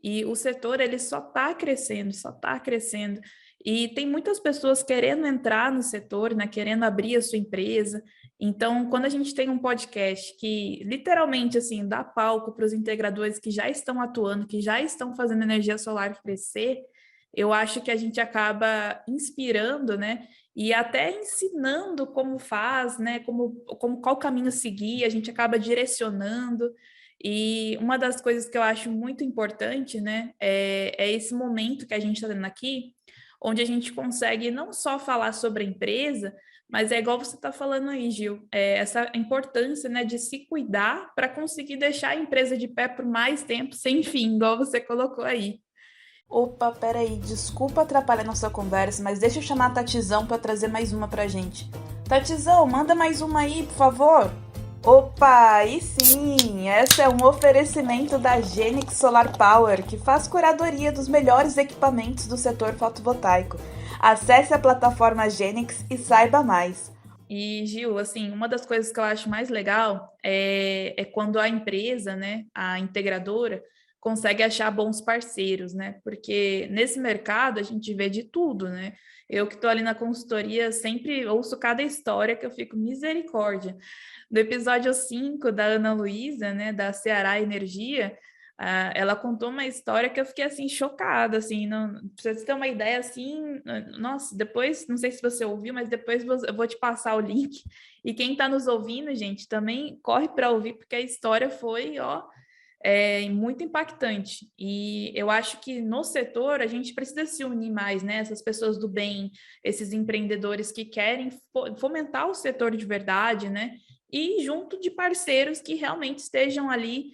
E o setor, ele só está crescendo, só está crescendo. E tem muitas pessoas querendo entrar no setor, né, querendo abrir a sua empresa. Então, quando a gente tem um podcast que literalmente assim dá palco para os integradores que já estão atuando, que já estão fazendo energia solar crescer, eu acho que a gente acaba inspirando, né? E até ensinando como faz, né? Como qual caminho seguir, a gente acaba direcionando. E uma das coisas que eu acho muito importante, né, é esse momento que a gente está tendo aqui, onde a gente consegue não só falar sobre a empresa, mas é igual você está falando aí, Gil, essa importância, né, de se cuidar para conseguir deixar a empresa de pé por mais tempo, sem fim, igual você colocou aí. Opa, peraí, desculpa atrapalhar nossa conversa, mas deixa eu chamar a Tatizão para trazer mais uma pra gente. Tatizão, manda mais uma aí, por favor. Opa, e sim, essa é um oferecimento da Genix Solar Power, que faz curadoria dos melhores equipamentos do setor fotovoltaico. Acesse a plataforma Genix e saiba mais. E, Gil, assim, uma das coisas que eu acho mais legal é quando a empresa, né, a integradora, consegue achar bons parceiros, né? Porque nesse mercado a gente vê de tudo, né? Eu que estou ali na consultoria sempre ouço cada história que eu fico misericórdia. No episódio 5 da Ana Luísa, né, da Ceará Energia, ela contou uma história que eu fiquei assim chocada, assim, não, pra você ter uma ideia assim, nossa, depois, não sei se você ouviu, mas depois eu vou te passar o link. E quem está nos ouvindo, gente, também corre para ouvir, porque a história foi, ó, muito impactante. E eu acho que no setor a gente precisa se unir mais, né? Essas pessoas do bem, esses empreendedores que querem fomentar o setor de verdade, né? E junto de parceiros que realmente estejam ali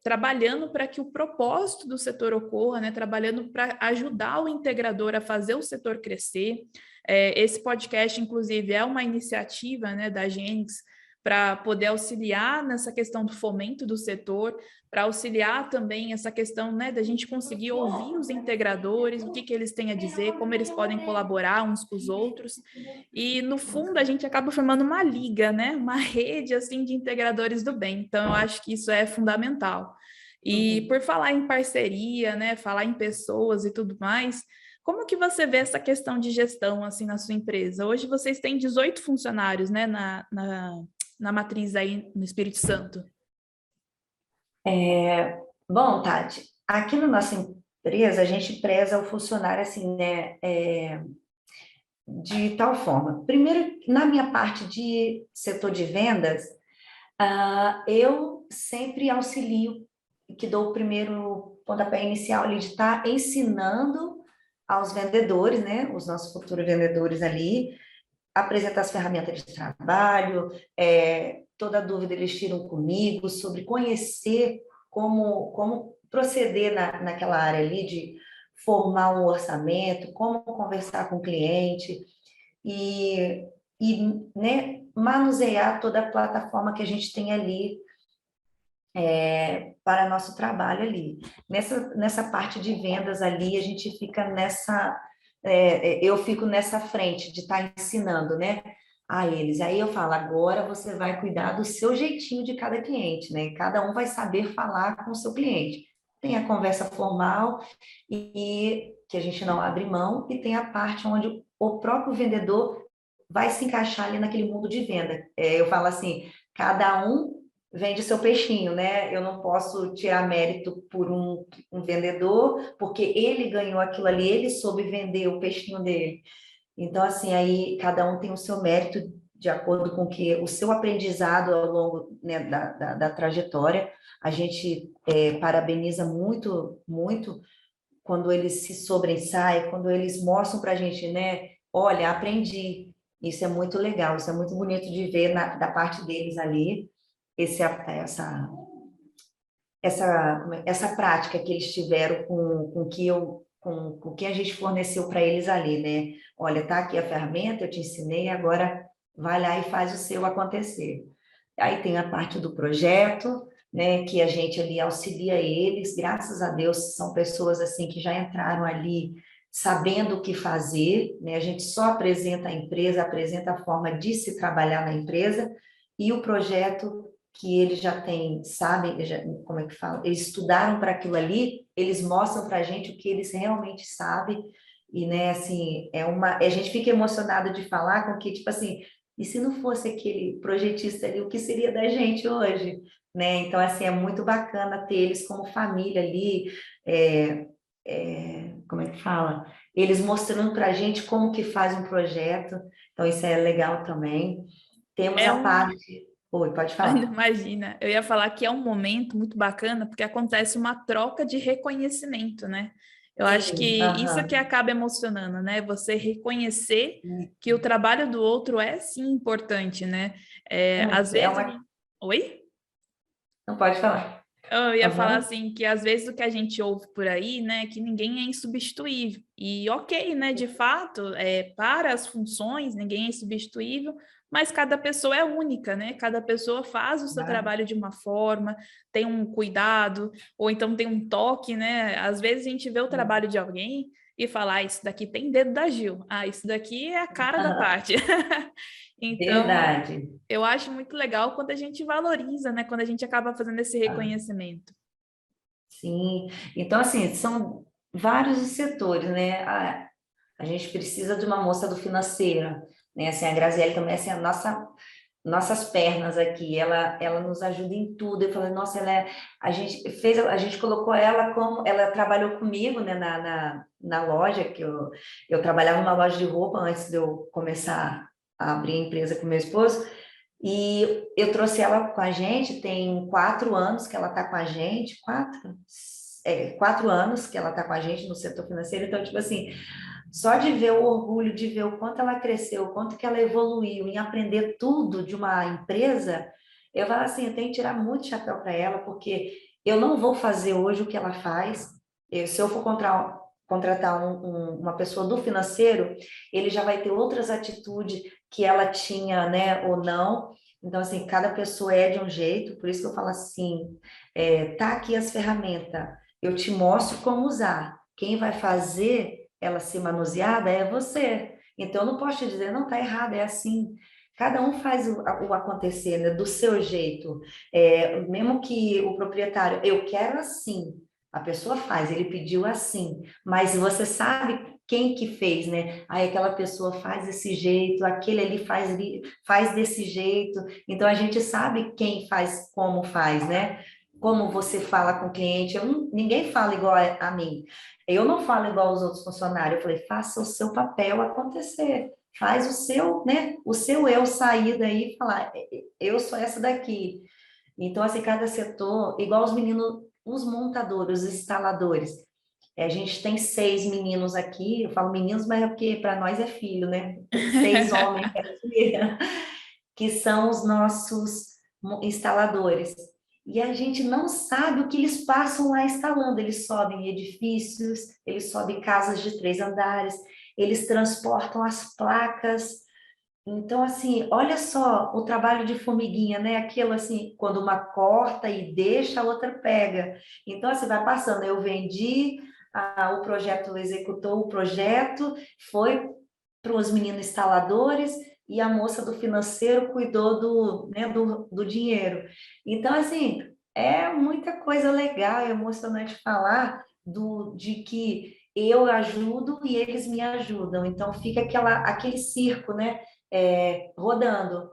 trabalhando para que o propósito do setor ocorra, né? Trabalhando para ajudar o integrador a fazer o setor crescer. Esse podcast, inclusive, é uma iniciativa, né, da Gênix para poder auxiliar nessa questão do fomento do setor, para auxiliar também essa questão, né, da gente conseguir ouvir os integradores, o que que eles têm a dizer, como eles podem colaborar uns com os outros. E, no fundo, a gente acaba formando uma liga, né, uma rede, assim, de integradores do bem. Então, eu acho que isso é fundamental. E por falar em parceria, né, falar em pessoas e tudo mais, como que você vê essa questão de gestão, assim, na sua empresa? Hoje vocês têm 18 funcionários, né, na matriz aí no Espírito Santo? Bom, Tati, aqui na nossa empresa a gente preza o funcionário assim, né, de tal forma. Primeiro, na minha parte de setor de vendas, eu sempre auxilio, que dou o primeiro pontapé inicial ali de estar ensinando aos vendedores, né, os nossos futuros vendedores ali, apresentar as ferramentas de trabalho, toda dúvida eles tiram comigo sobre conhecer como proceder naquela área ali de formar um orçamento, como conversar com o cliente e né, manusear toda a plataforma que a gente tem ali para nosso trabalho ali. Nessa parte de vendas ali, a gente fica eu fico nessa frente de estar ensinando, né, a eles. Aí eu falo, agora você vai cuidar do seu jeitinho de cada cliente, né? Cada um vai saber falar com o seu cliente. Tem a conversa formal e que a gente não abre mão, e tem a parte onde o próprio vendedor vai se encaixar ali naquele mundo de venda. Eu falo assim, cada um vende seu peixinho, né? Eu não posso tirar mérito por um vendedor, porque ele ganhou aquilo ali, ele soube vender o peixinho dele. Então, assim, aí cada um tem o seu mérito de acordo com que o seu aprendizado ao longo, né, da trajetória. A gente parabeniza muito, muito quando eles se sobressaem, quando eles mostram para a gente, né? Olha, aprendi. Isso é muito legal, isso é muito bonito de ver da parte deles ali, esse, essa, essa prática que eles tiveram com o que a gente forneceu para eles ali, né? Olha, tá aqui a ferramenta, eu te ensinei, agora vai lá e faz o seu acontecer. Aí tem a parte do projeto, né, que a gente ali auxilia eles, graças a Deus, são pessoas assim que já entraram ali sabendo o que fazer, né? A gente só apresenta a empresa, apresenta a forma de se trabalhar na empresa, e o projeto que eles já têm, sabem, como é que fala? Eles estudaram para aquilo ali, eles mostram para a gente o que eles realmente sabem, e, né, assim, a gente fica emocionado de falar com que, tipo assim, e se não fosse aquele projetista ali, o que seria da gente hoje, né? Então, assim, é muito bacana ter eles como família ali, como é que fala? Eles mostrando para a gente como que faz um projeto, então isso é legal também. Temos É a um, parte... Oi, pode falar. Imagina, eu ia falar que é um momento muito bacana, porque acontece uma troca de reconhecimento, né? Eu acho que Sim, isso que aham. acaba emocionando, né? Você reconhecer que o trabalho do outro é sim importante, né? Às Muito. vezes. Oi? Não pode falar. Eu ia falar Aham. assim que às vezes o que a gente ouve por aí, né, que ninguém é insubstituível. E ok, né, de fato, para as funções ninguém é insubstituível, mas cada pessoa é única, né? Cada pessoa faz o seu Ah, trabalho de uma forma, tem um cuidado, ou então tem um toque, né? Às vezes a gente vê o trabalho de alguém e fala, isso daqui tem dedo da Gil, isso daqui é a cara da Tati. Então, verdade. eu acho muito legal quando a gente valoriza, né? Quando a gente acaba fazendo esse Ah, reconhecimento. sim. Então, assim, são vários os setores, né? A gente precisa de uma moça do financeiro, né? Assim, a Graziele também, assim, nossas pernas aqui, ela nos ajuda em tudo. Eu falei, nossa, a gente colocou ela como, ela trabalhou comigo, né, na loja, eu trabalhava numa loja de roupa antes de eu começar a abrir a empresa com meu esposo, e eu trouxe ela com a gente, tem 4 anos que ela está com a gente, 4 anos que ela está com a gente no setor financeiro, então, tipo assim, só de ver o orgulho, de ver o quanto ela cresceu, o quanto que ela evoluiu em aprender tudo de uma empresa, eu falo assim, eu tenho que tirar muito chapéu para ela, porque eu não vou fazer hoje o que ela faz. Se eu for contratar uma pessoa do financeiro, ele já vai ter outras atitudes que ela tinha, né, ou não. Então, assim, cada pessoa é de um jeito, por isso que eu falo assim, tá aqui as ferramentas, eu te mostro como usar. Quem vai fazer ela ser manuseada é você. Então, eu não posso te dizer, não, tá errado, é assim. Cada um faz o acontecer, né, do seu jeito. Mesmo que o proprietário, eu quero assim, a pessoa faz, ele pediu assim, mas você sabe quem que fez, né? Aí aquela pessoa faz desse jeito, aquele ali faz desse jeito. Então, a gente sabe quem faz, como faz, né? Como você fala com o cliente, ninguém fala igual a mim. Eu não falo igual aos outros funcionários. Eu falei, faça o seu papel acontecer. Faz o seu, né? O seu eu sair daí e falar, eu sou essa daqui. Então, assim, cada setor, igual os meninos, os montadores, os instaladores. A gente tem 6 meninos aqui, eu falo meninos, mas é porque para nós é filho, né? 6 homens aqui, que são os nossos instaladores. E a gente não sabe o que eles passam lá instalando. Eles sobem edifícios, eles sobem casas de 3 andares, eles transportam as placas. Então, assim, olha só o trabalho de formiguinha, né? Aquilo assim, quando uma corta e deixa, a outra pega. Então, assim, vai passando. Eu vendi, o projeto executou o projeto, foi para os meninos instaladores e a moça do financeiro cuidou do dinheiro. Então, assim, é muita coisa legal, é emocionante falar de que eu ajudo e eles me ajudam. Então, fica aquele circo, né? Rodando,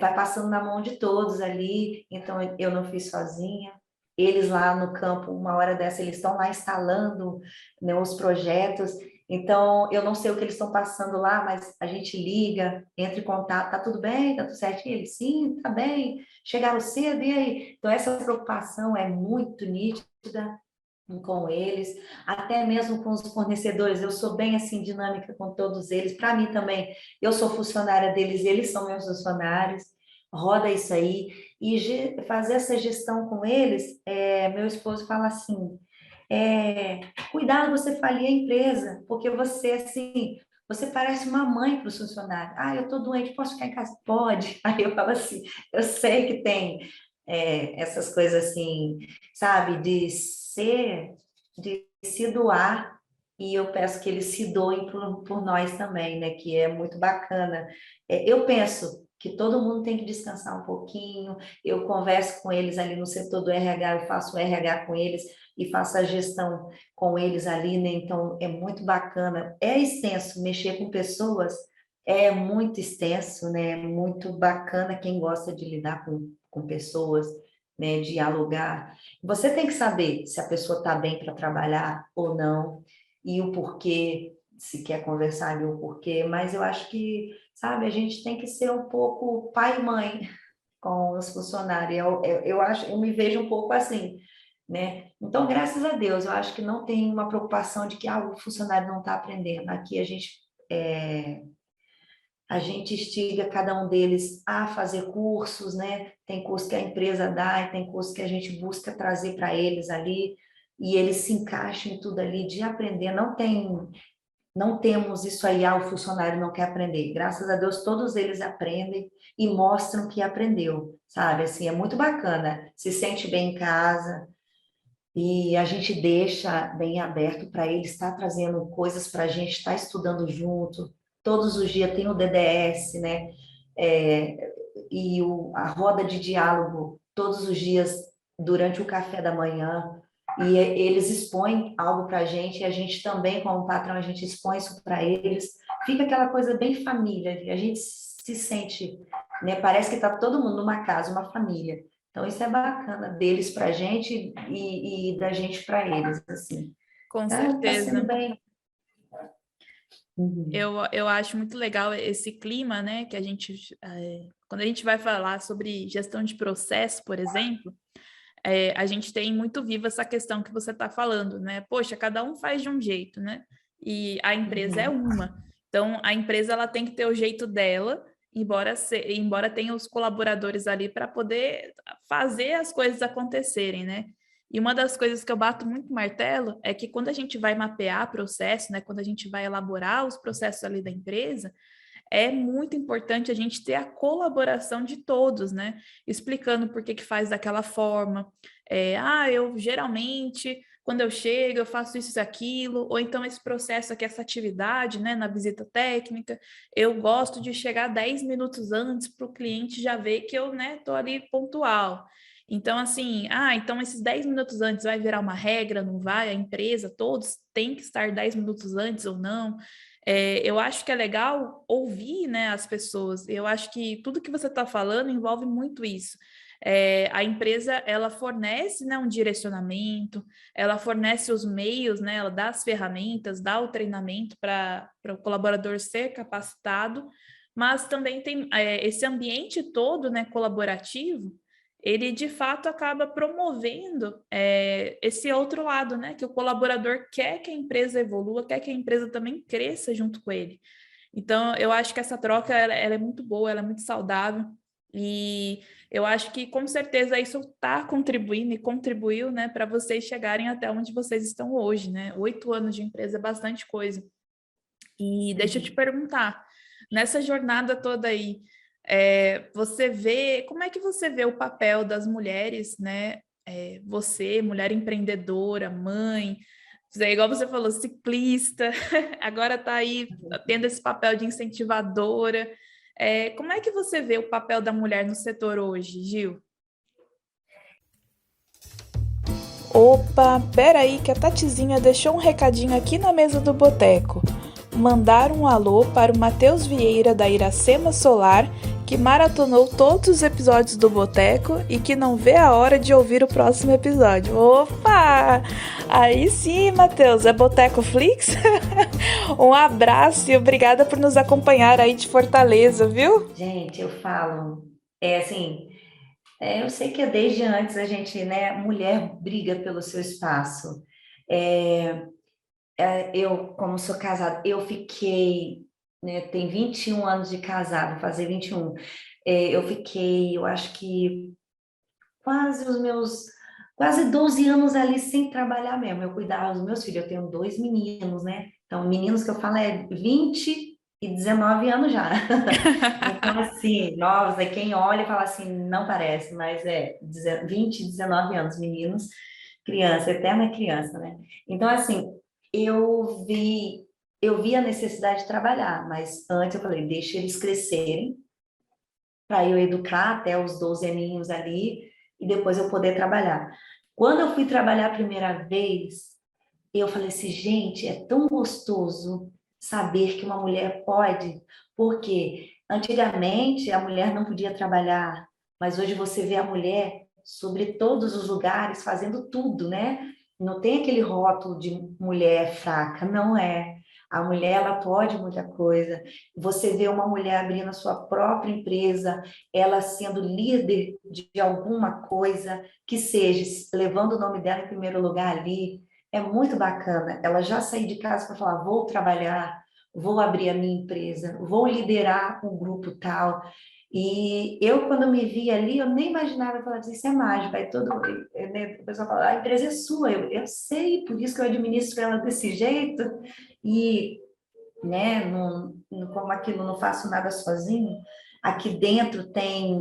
vai passando na mão de todos ali. Então, eu não fiz sozinha. Eles lá no campo, uma hora dessa, eles estão lá instalando, né, os projetos. Então, eu não sei o que eles estão passando lá, mas a gente liga, entra em contato, tá tudo bem, tá tudo certinho? Ele, sim, tá bem, chegaram cedo, e aí? Então, essa preocupação é muito nítida com eles, até mesmo com os fornecedores, eu sou bem assim dinâmica com todos eles, para mim também, eu sou funcionária deles, eles são meus funcionários, roda isso aí, e fazer essa gestão com eles, meu esposo fala assim, cuidado, você falir a empresa, porque você, assim, você parece uma mãe para os funcionários. Ah, eu estou doente, posso ficar em casa? Pode. Aí eu falo assim, eu sei que tem essas coisas assim, sabe, de se doar, e eu peço que eles se doem por nós também, né, que é muito bacana. Eu penso que todo mundo tem que descansar um pouquinho, eu converso com eles ali no setor do RH, eu faço o RH com eles, e faço a gestão com eles ali, né? Então é muito bacana. É extenso, mexer com pessoas é muito extenso, né? É muito bacana quem gosta de lidar com pessoas, né? Dialogar. Você tem que saber se a pessoa está bem para trabalhar ou não, e o porquê, se quer conversar ali o porquê, mas eu acho que, sabe, a gente tem que ser um pouco pai e mãe com os funcionários. Eu acho, eu me vejo um pouco assim, né? Então, graças a Deus, eu acho que não tem uma preocupação de que o funcionário não está aprendendo. Aqui a gente instiga cada um deles a fazer cursos, né? Tem curso que a empresa dá e tem curso que a gente busca trazer para eles ali e eles se encaixam em tudo ali de aprender. Não temos isso aí, o funcionário não quer aprender. Graças a Deus, todos eles aprendem e mostram que aprendeu, sabe? Assim, é muito bacana. Se sente bem em casa, e a gente deixa bem aberto para ele estar trazendo coisas para a gente estar estudando junto. Todos os dias tem o DDS, né? A roda de diálogo, todos os dias, durante o café da manhã. e eles expõem algo para a gente, e a gente também, como patrão, a gente expõe isso para eles. Fica aquela coisa bem família, a gente se sente, né? Parece que está todo mundo numa casa, uma família. Então, isso é bacana deles para a gente e da gente para eles, assim. Com Tá sendo certeza. bem. Uhum. Eu acho muito legal esse clima, né, que a gente, quando a gente vai falar sobre gestão de processo, por exemplo, a gente tem muito viva essa questão que você está falando, né? Poxa, cada um faz de um jeito, né? E a empresa é Uhum. uma. Então, a empresa ela tem que ter o jeito dela, embora tenha os colaboradores ali para poder fazer as coisas acontecerem, né? E uma das coisas que eu bato muito martelo é que quando a gente vai mapear processo, né? Quando a gente vai elaborar os processos ali da empresa, é muito importante a gente ter a colaboração de todos, né? Explicando por que que faz daquela forma. Eu geralmente, quando eu chego, eu faço isso e aquilo, ou então esse processo aqui, essa atividade, né, na visita técnica, eu gosto de chegar 10 minutos antes para o cliente já ver que eu, né, tô ali pontual. Então, assim, então esses 10 minutos antes vai virar uma regra, não vai? A empresa, todos têm que estar 10 minutos antes ou não? Eu acho que é legal ouvir, né, as pessoas. Eu acho que tudo que você está falando envolve muito isso. A empresa ela fornece, né, um direcionamento, ela fornece os meios, né, ela dá as ferramentas, dá o treinamento para o colaborador ser capacitado, mas também tem esse ambiente todo, né, colaborativo, ele de fato acaba promovendo esse outro lado, né? Que o colaborador quer que a empresa evolua, quer que a empresa também cresça junto com ele. Então, eu acho que essa troca ela é muito boa, ela é muito saudável. E eu acho que com certeza isso está contribuindo e contribuiu, né, para vocês chegarem até onde vocês estão hoje, né? 8 anos de empresa é bastante coisa. E deixa eu te Uhum. perguntar, nessa jornada toda aí, você vê, como é que você vê o papel das mulheres, né? Você, mulher empreendedora, mãe, igual você falou, ciclista, agora está aí tendo esse papel de incentivadora. Como é que você vê o papel da mulher no setor hoje, Gil? Opa, peraí que a Tatizinha deixou um recadinho aqui na mesa do boteco. Mandar um alô para o Matheus Vieira da Iracema Solar, que maratonou todos os episódios do Boteco e que não vê a hora de ouvir o próximo episódio. Opa! Aí sim, Matheus, é Boteco Flix? Um abraço e obrigada por nos acompanhar aí de Fortaleza, viu? Gente, eu falo, assim, eu sei que desde antes a gente, né, mulher briga pelo seu espaço. É, eu, como sou casada, eu fiquei, né, tem 21 anos de casado, vou fazer 21. Eu fiquei, eu acho que quase 12 anos ali sem trabalhar mesmo. Eu cuidava dos meus filhos, eu tenho dois meninos, né? Então, meninos que eu falo é 20 e 19 anos já. Então, assim, novos, aí quem olha e fala assim, não parece, mas 20 e 19 anos, meninos, criança, eterna criança, né? Então, assim, eu vi, eu vi a necessidade de trabalhar, mas antes eu falei, deixa eles crescerem, para eu educar até os 12 aninhos ali e depois eu poder trabalhar. Quando eu fui trabalhar a primeira vez, eu falei assim, gente, é tão gostoso saber que uma mulher pode, porque antigamente a mulher não podia trabalhar, mas hoje você vê a mulher sobre todos os lugares fazendo tudo, né? Não tem aquele rótulo de mulher fraca, não é. A mulher, ela pode muita coisa. Você vê uma mulher abrindo a sua própria empresa, ela sendo líder de alguma coisa, que seja levando o nome dela em primeiro lugar ali, é muito bacana. Ela já sair de casa para falar: vou trabalhar, vou abrir a minha empresa, vou liderar um grupo tal. E eu, quando me vi ali, eu nem imaginava, eu falava assim, isso é mágico. Aí né, o pessoal fala, a empresa é sua. Eu sei, por isso que eu administro ela desse jeito. E, né, como aquilo, não faço nada sozinho. Aqui dentro tem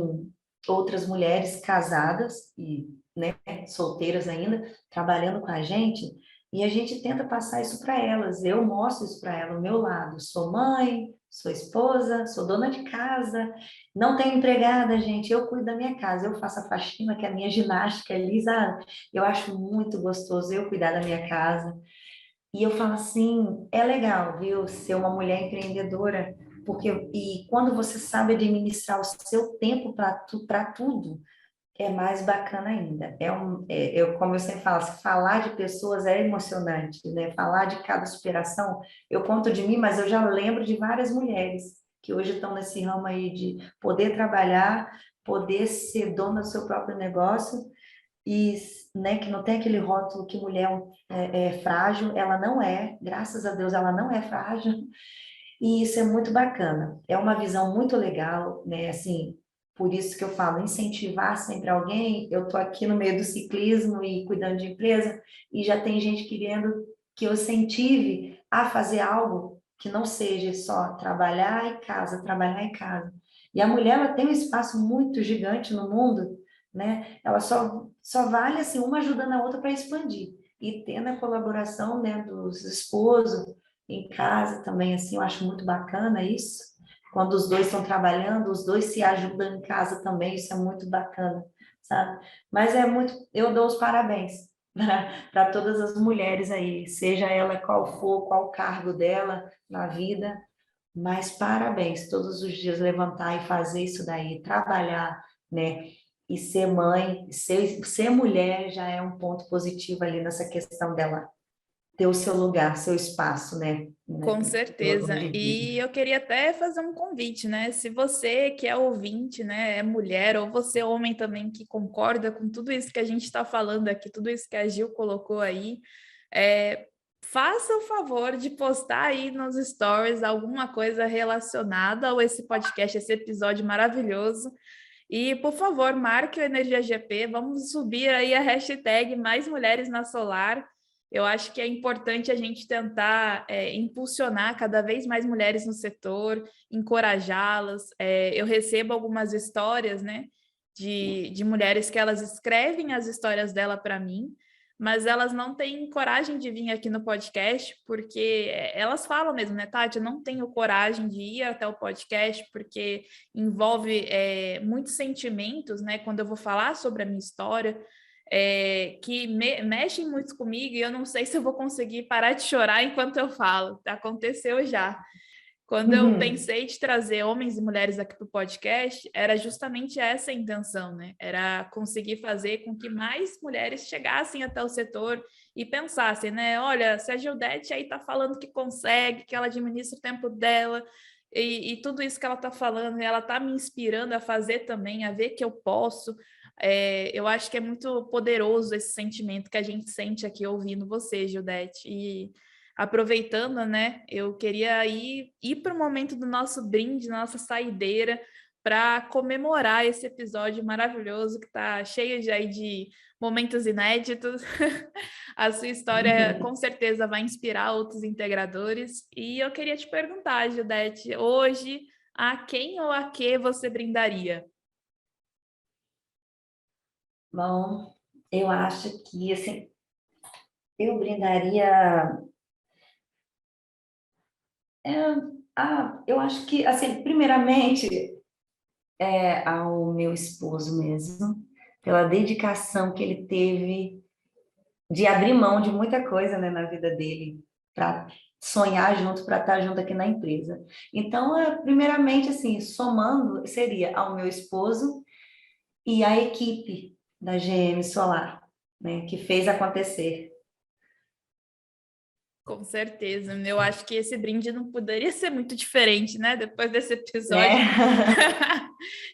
outras mulheres casadas e, né, solteiras ainda, trabalhando com a gente, e a gente tenta passar isso para elas. Eu mostro isso para elas, o meu lado. Sou mãe, sou esposa, sou dona de casa, não tenho empregada, gente, eu cuido da minha casa, eu faço a faxina, que é a minha ginástica ali, sabe? Eu acho muito gostoso eu cuidar da minha casa. E eu falo assim, é legal, viu, ser uma mulher empreendedora, porque e quando você sabe administrar o seu tempo para tudo, é mais bacana ainda. Como eu sempre falo, falar de pessoas é emocionante, né? Falar de cada superação, eu conto de mim, mas eu já lembro de várias mulheres que hoje estão nesse ramo aí de poder trabalhar, poder ser dona do seu próprio negócio e, né, que não tem aquele rótulo que mulher é frágil, ela não é, graças a Deus ela não é frágil, e isso é muito bacana. É uma visão muito legal, né? Assim, por isso que eu falo, incentivar sempre alguém. Eu tô aqui no meio do ciclismo e cuidando de empresa, e já tem gente querendo que eu incentive a fazer algo que não seja só trabalhar em casa, trabalhar em casa. E a mulher, ela tem um espaço muito gigante no mundo, né? Ela só vale assim uma ajudando a outra para expandir. E tendo a colaboração, né, dos esposos em casa também, assim, eu acho muito bacana isso. Quando os dois estão trabalhando, os dois se ajudam em casa também, isso é muito bacana, sabe? Mas é muito, eu dou os parabéns para todas as mulheres aí, seja ela qual for, qual o cargo dela na vida, mas parabéns, todos os dias levantar e fazer isso daí, trabalhar, né? E ser mãe, ser mulher já é um ponto positivo ali nessa questão dela ter o seu lugar, seu espaço, né, Com no certeza. indivíduo. E eu queria até fazer um convite, né? Se você que é ouvinte, né, é mulher, ou você homem também que concorda com tudo isso que a gente está falando aqui, tudo isso que a Gil colocou aí, faça o favor de postar aí nos stories alguma coisa relacionada a esse podcast, esse episódio maravilhoso. E, por favor, marque o Energia GP, vamos subir aí a hashtag Mais Mulheres na Solar. Eu acho que é importante a gente tentar impulsionar cada vez mais mulheres no setor, encorajá-las. Eu recebo algumas histórias, né, de mulheres que elas escrevem as histórias dela para mim, mas elas não têm coragem de vir aqui no podcast, porque elas falam mesmo, né, Tati, eu não tenho coragem de ir até o podcast, porque envolve muitos sentimentos, né, quando eu vou falar sobre a minha história, que mexem muito comigo e eu não sei se eu vou conseguir parar de chorar enquanto eu falo. Aconteceu já. Quando eu Uhum. pensei de trazer homens e mulheres aqui para o podcast, era justamente essa a intenção, né? Era conseguir fazer com que mais mulheres chegassem até o setor e pensassem, né? Olha, se a Gildete aí está falando que consegue, que ela administra o tempo dela, e tudo isso que ela está falando, ela está me inspirando a fazer também, a ver que eu posso. Eu acho que é muito poderoso esse sentimento que a gente sente aqui ouvindo você, Gildete. E aproveitando, né, eu queria ir para o momento do nosso brinde, nossa saideira, para comemorar esse episódio maravilhoso que está cheio de, aí, de momentos inéditos. A sua história com certeza vai inspirar outros integradores. E eu queria te perguntar, Judete, hoje, a quem ou a que você brindaria? Bom, eu acho que, assim, eu brindaria... é, eu acho que, assim, primeiramente, ao meu esposo mesmo, pela dedicação que ele teve de abrir mão de muita coisa, né, na vida dele, para sonhar junto, para estar junto aqui na empresa. Então, primeiramente, assim, somando, seria ao meu esposo e à equipe da GM Solar, né, que fez acontecer. Com certeza. Eu acho que esse brinde não poderia ser muito diferente, né? Depois desse episódio, Né?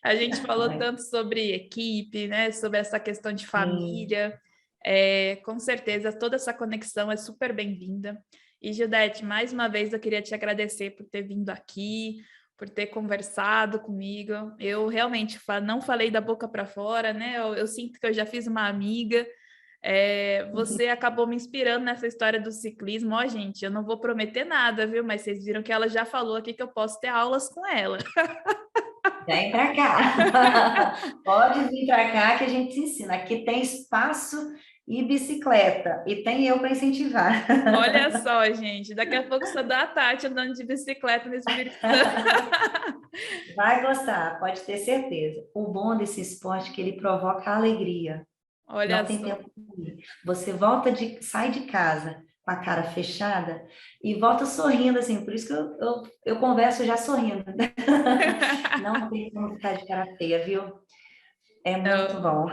a gente falou tanto sobre equipe, né? Sobre essa questão de Sim. família. Com certeza, toda essa conexão é super bem-vinda. E, Gildete, mais uma vez eu queria te agradecer por ter vindo aqui, por ter conversado comigo. Eu realmente não falei da boca para fora, né? Eu sinto que eu já fiz uma amiga. Você acabou me inspirando nessa história do ciclismo. Ó, gente, eu não vou prometer nada, viu? Mas vocês viram que ela já falou aqui que eu posso ter aulas com ela. Vem para cá. Pode vir para cá que a gente te ensina. Aqui tem espaço e bicicleta. E tem eu para incentivar. Olha só, gente, daqui a pouco só dá a Tati andando de bicicleta no Espírito Santo. Vai gostar, pode ter certeza. O bom desse esporte é que ele provoca alegria. Não Olha tem só. tempo para ir. Você sai de casa com a cara fechada e volta sorrindo, assim. Por isso que eu converso já sorrindo. Não tem como ficar de cara feia, viu? É muito bom.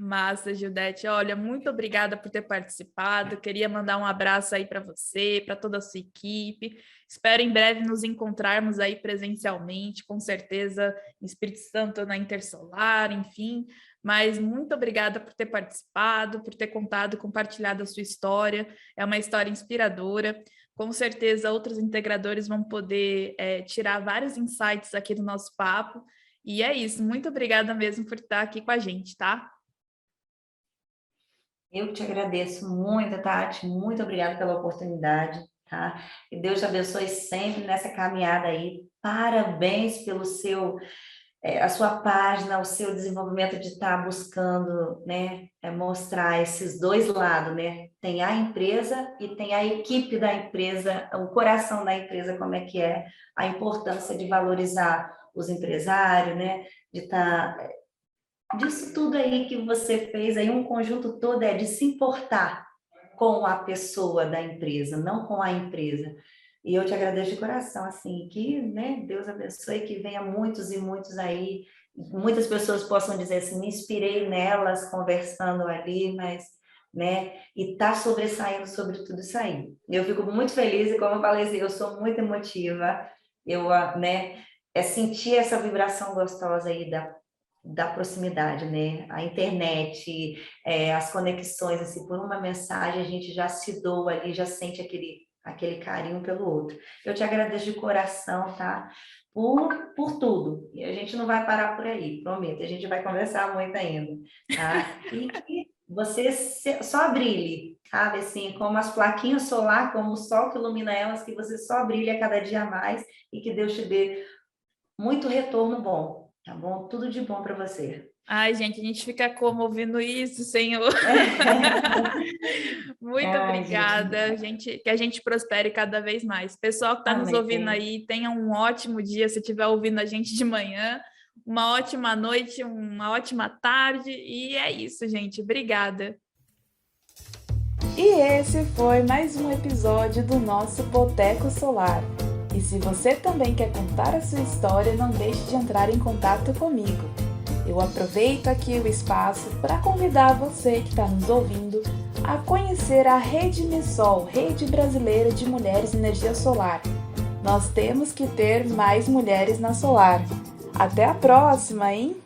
Massa, Gildete. Olha, muito obrigada por ter participado. Queria mandar um abraço aí para você, para toda a sua equipe. Espero em breve nos encontrarmos aí presencialmente, com certeza, em Espírito Santo, na Intersolar, enfim. Mas muito obrigada por ter participado, por ter contado, compartilhado a sua história. É uma história inspiradora. Com certeza, outros integradores vão poder tirar vários insights aqui do nosso papo. E é isso. Muito obrigada mesmo por estar aqui com a gente, tá? Eu te agradeço muito, Tati. Muito obrigada pela oportunidade, tá? E Deus te abençoe sempre nessa caminhada aí. Parabéns pelo a sua página, o seu desenvolvimento de estar buscando, né, mostrar esses dois lados, né? Tem a empresa e tem a equipe da empresa, o coração da empresa, como é a importância de valorizar os empresários, né? De estar disso tudo aí que você fez aí, um conjunto todo é de se importar com a pessoa da empresa, não com a empresa. E eu te agradeço de coração, assim, que, né, Deus abençoe, que venha muitos e muitos aí, muitas pessoas possam dizer assim, me inspirei nelas conversando ali, mas, né, e tá sobressaindo sobre tudo isso aí. Eu fico muito feliz e como eu falei assim, eu sou muito emotiva, né, sentir essa vibração gostosa aí da proximidade, né? A internet, as conexões, assim, por uma mensagem a gente já se doa ali, já sente aquele carinho pelo outro. Eu te agradeço de coração, tá? Por tudo. E a gente não vai parar por aí, prometo. A gente vai conversar muito ainda, tá? E que você só brilhe, sabe? Assim, como as plaquinhas solar, como o sol que ilumina elas, que você só brilhe a cada dia mais e que Deus te dê muito retorno bom. Tá bom? Tudo de bom para você. Ai, gente, a gente fica como ouvindo isso, Senhor? Muito Ai, gente. obrigada, que a gente prospere cada vez mais. Pessoal que está nos ouvindo Amém. aí, tenha um ótimo dia, se estiver ouvindo a gente de manhã, uma ótima noite, uma ótima tarde, e é isso, gente. Obrigada. E esse foi mais um episódio do nosso Boteco Solar. E se você também quer contar a sua história, não deixe de entrar em contato comigo. Eu aproveito aqui o espaço para convidar você que está nos ouvindo a conhecer a Rede Missol, Rede Brasileira de Mulheres em Energia Solar. Nós temos que ter mais mulheres na solar. Até a próxima, hein?